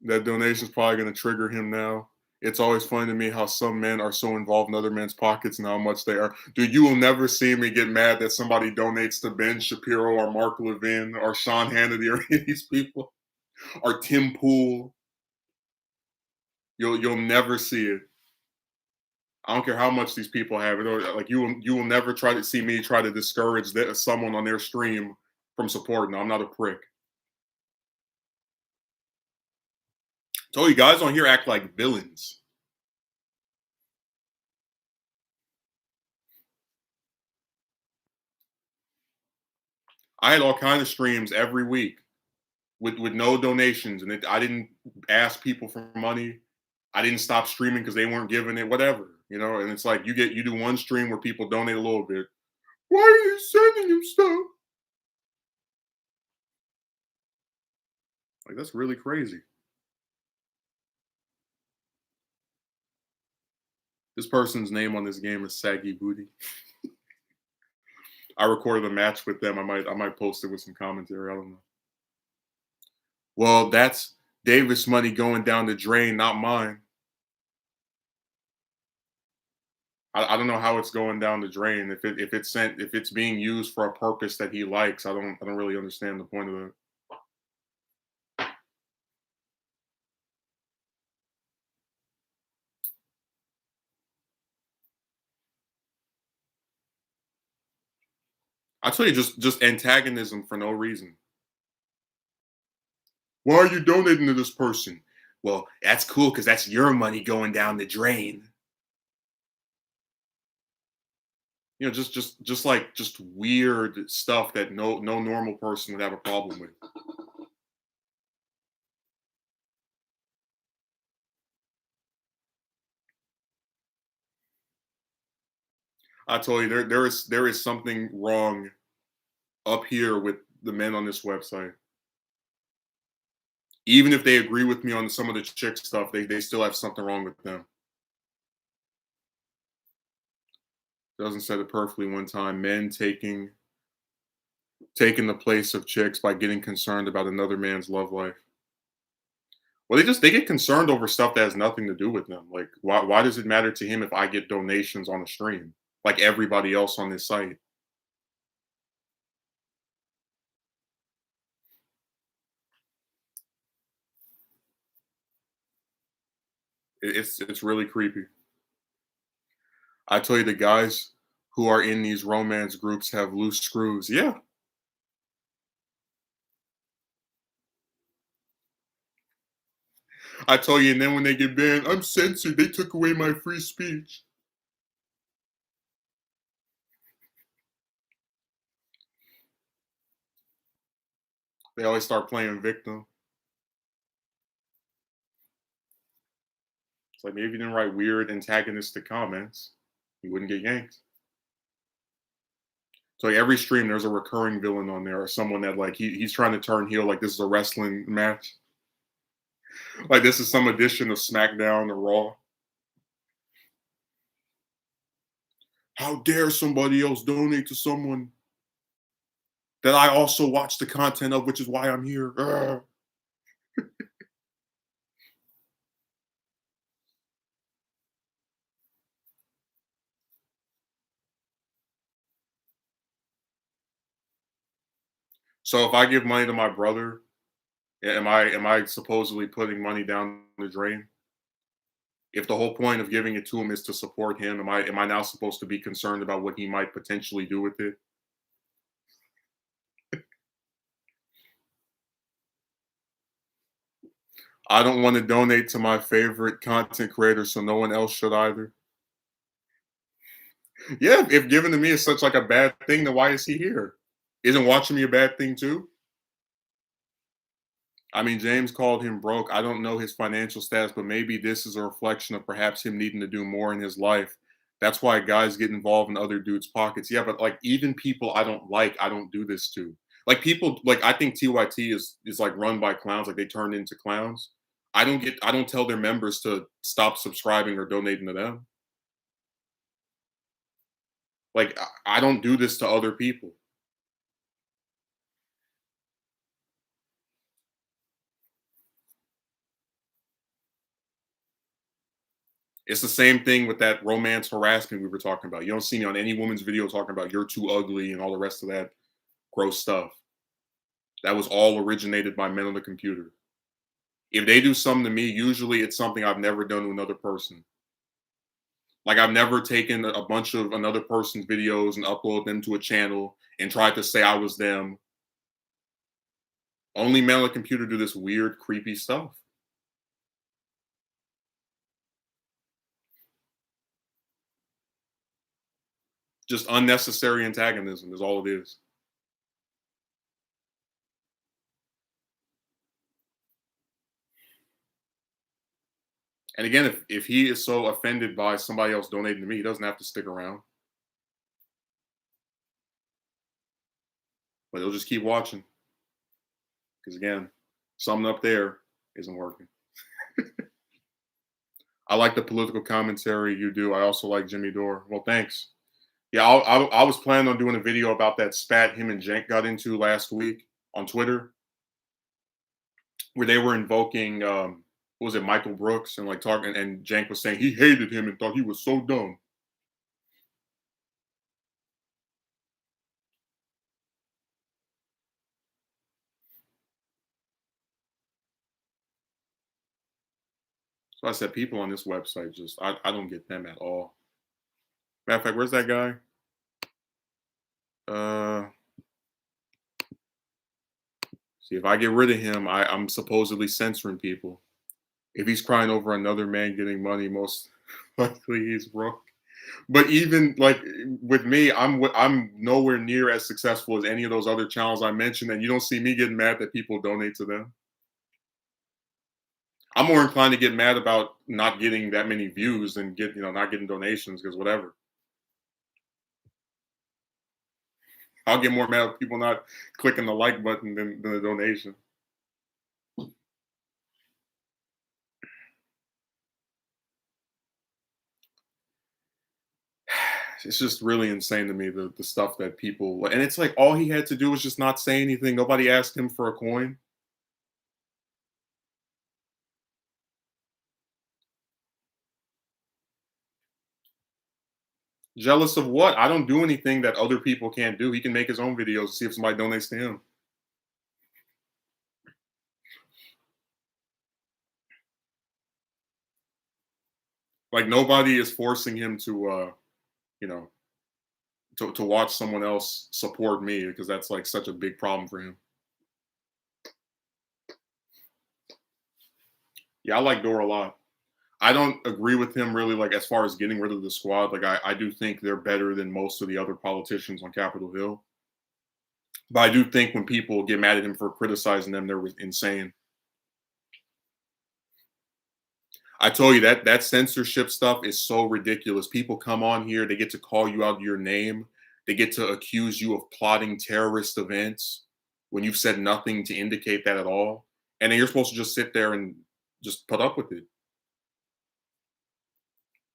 That donation's probably going to trigger him now. It's always funny to me how some men are so involved in other men's pockets and how much they are. Dude, you will never see me get mad that somebody donates to Ben Shapiro or Mark Levin or Sean Hannity or any of these people or Tim Pool. You'll never see it. I don't care how much these people have it. Like you will never try to see me try to discourage someone on their stream from supporting. I'm not a prick. Told you guys on here act like villains. I had all kind of streams every week with no donations, and I didn't ask people for money. I didn't stop streaming because they weren't giving it, whatever, And it's like you do one stream where people donate a little bit. Why are you sending him stuff? Like that's really crazy. This person's name on this game is Saggy Booty. I recorded a match with them. I might post it with some commentary. I don't know. Well, that's Davis money going down the drain, not mine. I don't know how it's going down the drain. If it's being used for a purpose that he likes, I don't really understand the point of that. I tell you, just antagonism for no reason. Why are you donating to this person? Well, that's cool because that's your money going down the drain. Just like just weird stuff that no normal person would have a problem with. I told you there is something wrong up here with the men on this website. Even if they agree with me on some of the chick stuff, they still have something wrong with them. Doesn't said it perfectly one time. Men taking the place of chicks by getting concerned about another man's love life. Well, they get concerned over stuff that has nothing to do with them. Like, why does it matter to him if I get donations on a stream, like everybody else on this site? It's really creepy. I tell you, the guys who are in these romance groups have loose screws. Yeah, I tell you, and then when they get banned, I'm censored. They took away my free speech. They always start playing victim. It's like maybe if you didn't write weird antagonistic comments, you wouldn't get yanked. So like every stream, there's a recurring villain on there, or someone that like he's trying to turn heel, like this is a wrestling match, like this is some edition of SmackDown or Raw. How dare somebody else donate to someone that I also watch the content of, which is why I'm here. Ugh. So if I give money to my brother, am I supposedly putting money down the drain? If the whole point of giving it to him is to support him, am I now supposed to be concerned about what he might potentially do with it? I don't want to donate to my favorite content creator, so no one else should either. Yeah, if giving to me is such like a bad thing, then why is he here? Isn't watching me a bad thing too? I mean, James called him broke. I don't know his financial status, but maybe this is a reflection of perhaps him needing to do more in his life. That's why guys get involved in other dudes' pockets. Yeah, but like even people I don't like, I don't do this to. Like people like I think TYT is like run by clowns, like they turned into clowns. I don't tell their members to stop subscribing or donating to them. Like I don't do this to other people. It's the same thing with that romance harassment we were talking about. You don't see me on any woman's video talking about you're too ugly and all the rest of that gross stuff. That was all originated by men on the computer. If they do something to me, usually it's something I've never done to another person. Like I've never taken a bunch of another person's videos and upload them to a channel and tried to say I was them. Only men on the computer do this weird, creepy stuff. Just unnecessary antagonism is all it is. And again, if he is so offended by somebody else donating to me, he doesn't have to stick around. But he'll just keep watching. Because again, something up there isn't working. I like the political commentary you do. I also like Jimmy Dore. Well, thanks. Yeah, I was planning on doing a video about that spat him and Cenk got into last week on Twitter, where they were invoking, what was it, Michael Brooks, and like talking, and Cenk was saying he hated him and thought he was so dumb. So I said, people on this website just, I don't get them at all. Matter of fact, where's that guy? See, if I get rid of him, I'm supposedly censoring people. If he's crying over another man getting money, most likely he's broke. But even like with me, I'm nowhere near as successful as any of those other channels I mentioned, and you don't see me getting mad that people donate to them. I'm more inclined to get mad about not getting that many views than not getting donations because whatever. I'll get more mad at people not clicking the like button than the donation. It's just really insane to me the stuff that people, and it's like all he had to do was just not say anything. Nobody asked him for a coin. Jealous of what? I don't do anything that other people can't do. He can make his own videos, see if somebody donates to him. Like nobody is forcing him to you know, to watch someone else support me because that's like such a big problem for him. Yeah, I like Dora a lot. I don't agree with him really like as far as getting rid of the squad. Like I do think they're better than most of the other politicians on Capitol Hill. But I do think when people get mad at him for criticizing them, they're insane. I told you that censorship stuff is so ridiculous. People come on here, they get to call you out your name, they get to accuse you of plotting terrorist events when you've said nothing to indicate that at all. And then you're supposed to just sit there and just put up with it.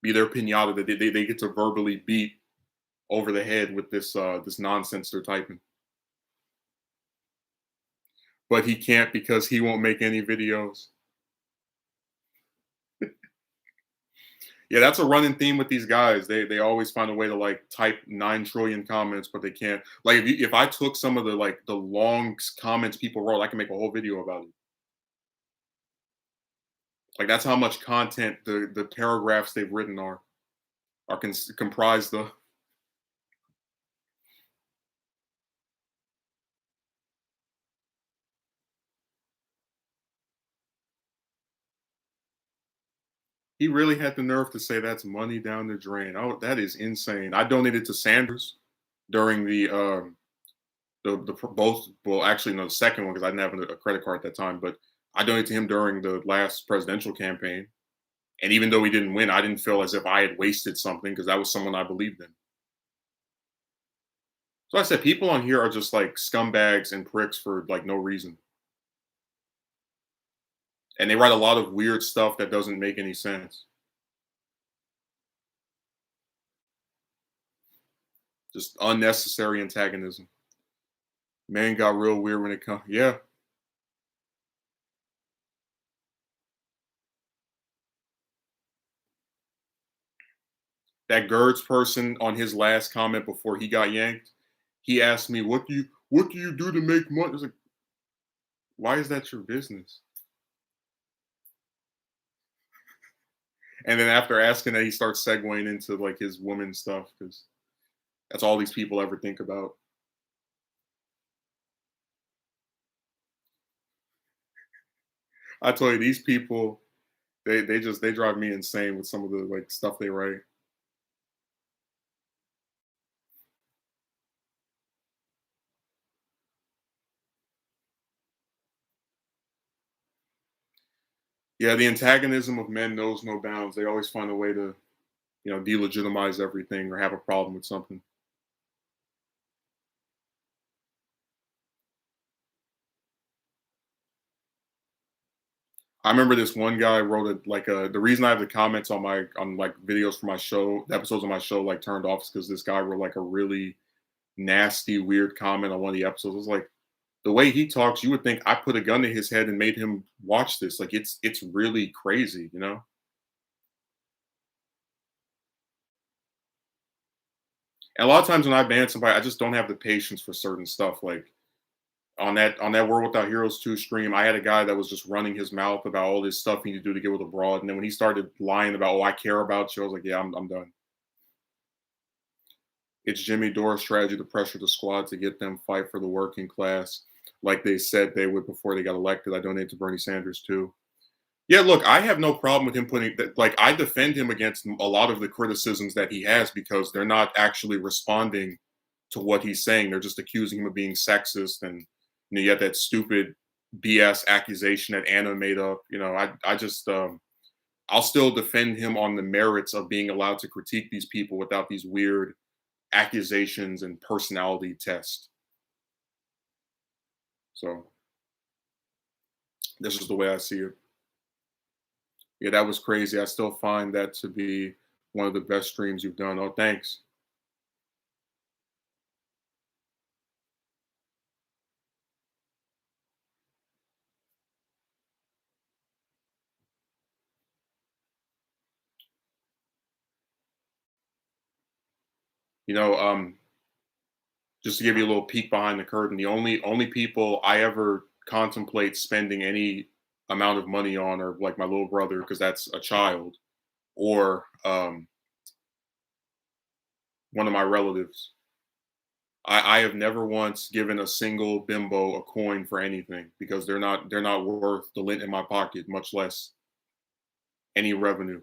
Be their pinata that they get to verbally beat over the head with this nonsense they're typing. But he can't because he won't make any videos. Yeah, that's a running theme with these guys. They always find a way to like type 9 trillion comments, but they can't. Like if I took some of the long comments people wrote, I can make a whole video about it. Like that's how much content the paragraphs they've written are comprised of. He really had the nerve to say that's money down the drain. Oh, that is insane. I donated to Sanders during both, well actually no, the second one because I didn't have a credit card at that time, but I donated to him during the last presidential campaign. And even though he didn't win, I didn't feel as if I had wasted something because that was someone I believed in. So I said people on here are just like scumbags and pricks for like no reason. And they write a lot of weird stuff that doesn't make any sense. Just unnecessary antagonism. Man got real weird when it comes. Yeah. That Gertz person on his last comment before he got yanked, he asked me, what do you do to make money? I was like, why is that your business? And then after asking that, he starts segueing into like his woman stuff because that's all these people ever think about. I tell you, these people, they drive me insane with some of the like stuff they write. Yeah, the antagonism of men knows no bounds. They always find a way to, delegitimize everything or have a problem with something. I remember this one guy wrote it like the reason I have the comments on like videos for my show, the episodes of my show like turned off is because this guy wrote like a really nasty, weird comment on one of the episodes. It was like the way he talks, you would think I put a gun to his head and made him watch this. Like it's really crazy. And a lot of times when I ban somebody, I just don't have the patience for certain stuff. Like on that World Without Heroes 2 stream, I had a guy that was just running his mouth about all this stuff he need to do to get with a broad. And then when he started lying about, oh, I care about you, I was like, yeah, I'm done. It's Jimmy Dore's strategy to pressure the squad to get them fight for the working class. like they said they would before they got elected. I donate to Bernie Sanders too. Yeah, look, I have no problem with him putting that. Like, I defend him against a lot of the criticisms that he has because they're not actually responding to what he's saying. They're just accusing him of being sexist, and you had that stupid BS accusation that Anna made up. I just I'll still defend him on the merits of being allowed to critique these people without these weird accusations and personality tests. So this is the way I see it. Yeah, that was crazy. I still find that to be one of the best streams you've done. Oh, thanks. You know, just to give you a little peek behind the curtain, the only people I ever contemplate spending any amount of money on are like my little brother because that's a child, or one of my relatives. I have never once given a single bimbo a coin for anything because they're not worth the lint in my pocket, much less any revenue.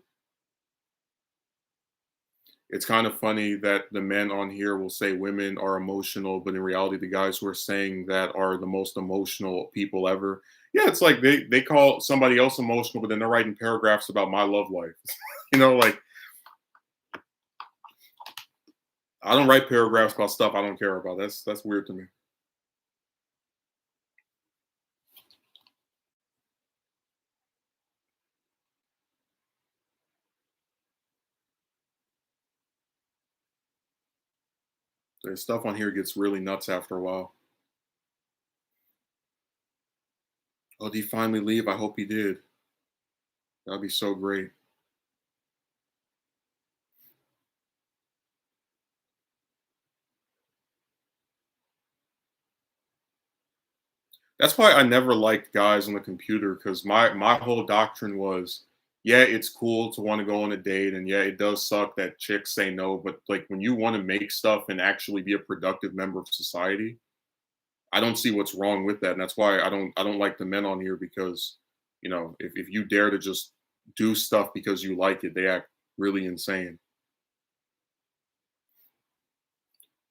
It's kind of funny that the men on here will say women are emotional, but in reality, the guys who are saying that are the most emotional people ever. Yeah, it's like they call somebody else emotional, but then they're writing paragraphs about my love life. Like I don't write paragraphs about stuff I don't care about. That's weird to me. The stuff on here gets really nuts after a while. Oh, did he finally leave? I hope he did. That'd be so great. That's why I never liked guys on the computer because my whole doctrine was, yeah, it's cool to want to go on a date, and yeah, it does suck that chicks say no, but like when you want to make stuff and actually be a productive member of society, I don't see what's wrong with that. And that's why I don't like the men on here because, if you dare to just do stuff because you like it, they act really insane.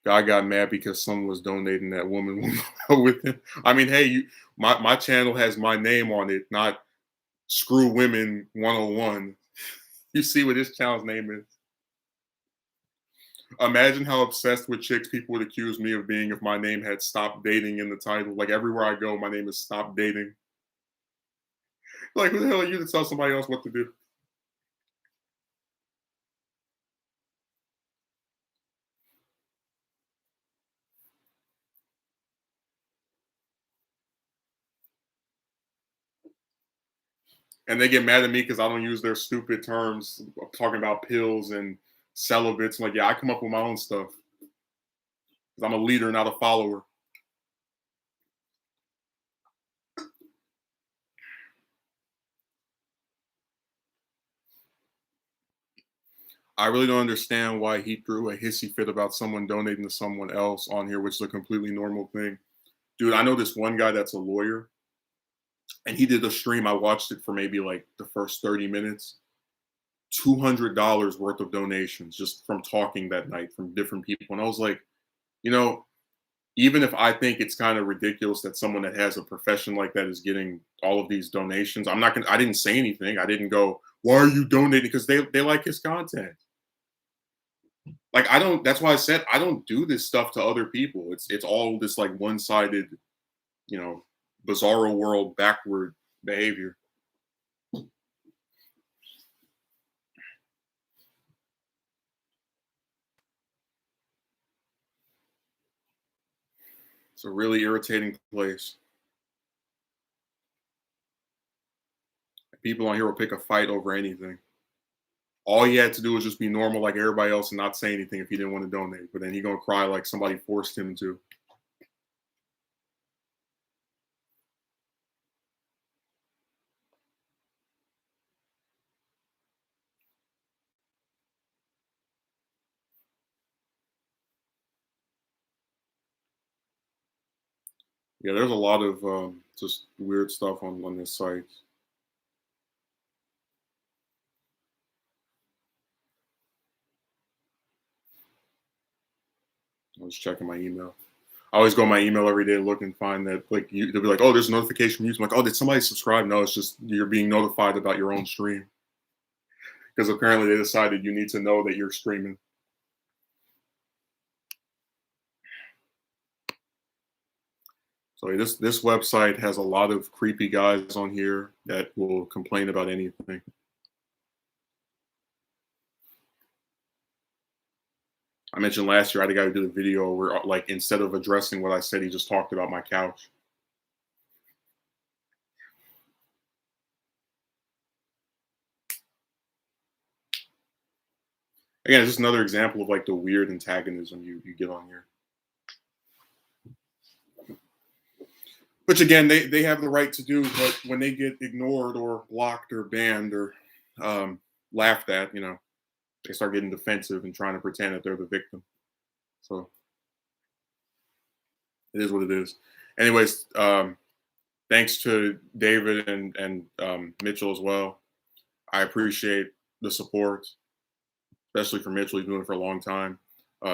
Guy got mad because someone was donating that woman with him. I mean, hey, my channel has my name on it, not Screw Women 101. You see what his channel's name is. Imagine how obsessed with chicks people would accuse me of being if my name had Stop Dating in the title. Like everywhere I go, my name is Stop Dating. Like, who the hell are you to tell somebody else what to do? And they get mad at me because I don't use their stupid terms talking about pills and celibates. I'm like, yeah, I come up with my own stuff because I'm a leader, not a follower. I really don't understand why he threw a hissy fit about someone donating to someone else on here, which is a completely normal thing. Dude, I know this one guy that's a lawyer, and he did a stream. I watched it for maybe like the first 30 minutes. $200 worth of donations just from talking that night from different people. And I was like, you know, even if I think it's kind of ridiculous that someone that has a profession like that is getting all of these donations, I didn't say anything. I didn't go, why are you donating? Because they like his content. Like I don't. That's why I said I don't do this stuff to other people. It's all this like one sided, you know, bizarro world backward behavior. It's a really irritating place. People on here will pick a fight over anything. All he had to do was just be normal like everybody else and not say anything if he didn't want to donate. But then he gonna cry like somebody forced him to. Yeah, there's a lot of just weird stuff on this site. I was checking my email. I always go on my email every day to look and find that, like, they'll be like, "Oh, there's a notification from you." I'm like, "Oh, did somebody subscribe?" No, it's just you're being notified about your own stream because apparently they decided you need to know that you're streaming. So this website has a lot of creepy guys on here that will complain about anything. I mentioned last year I had a guy who did a video where, like, instead of addressing what I said, he just talked about my couch. Again, it's just another example of like the weird antagonism you get on here. Which again, they have the right to do, but when they get ignored or blocked or banned or laughed at, they start getting defensive and trying to pretend that they're the victim. So it is what it is. Anyways, thanks to David and Mitchell as well. I appreciate the support, especially for Mitchell. He's been doing it for a long time.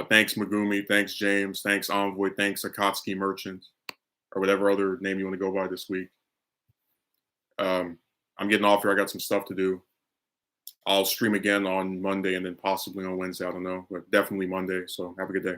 Thanks Megumi, thanks James, thanks Envoy, thanks Akatsuki Merchant, or whatever other name you want to go by this week. I'm getting off here. I got some stuff to do. I'll stream again on Monday and then possibly on Wednesday. I don't know, but definitely Monday. So have a good day.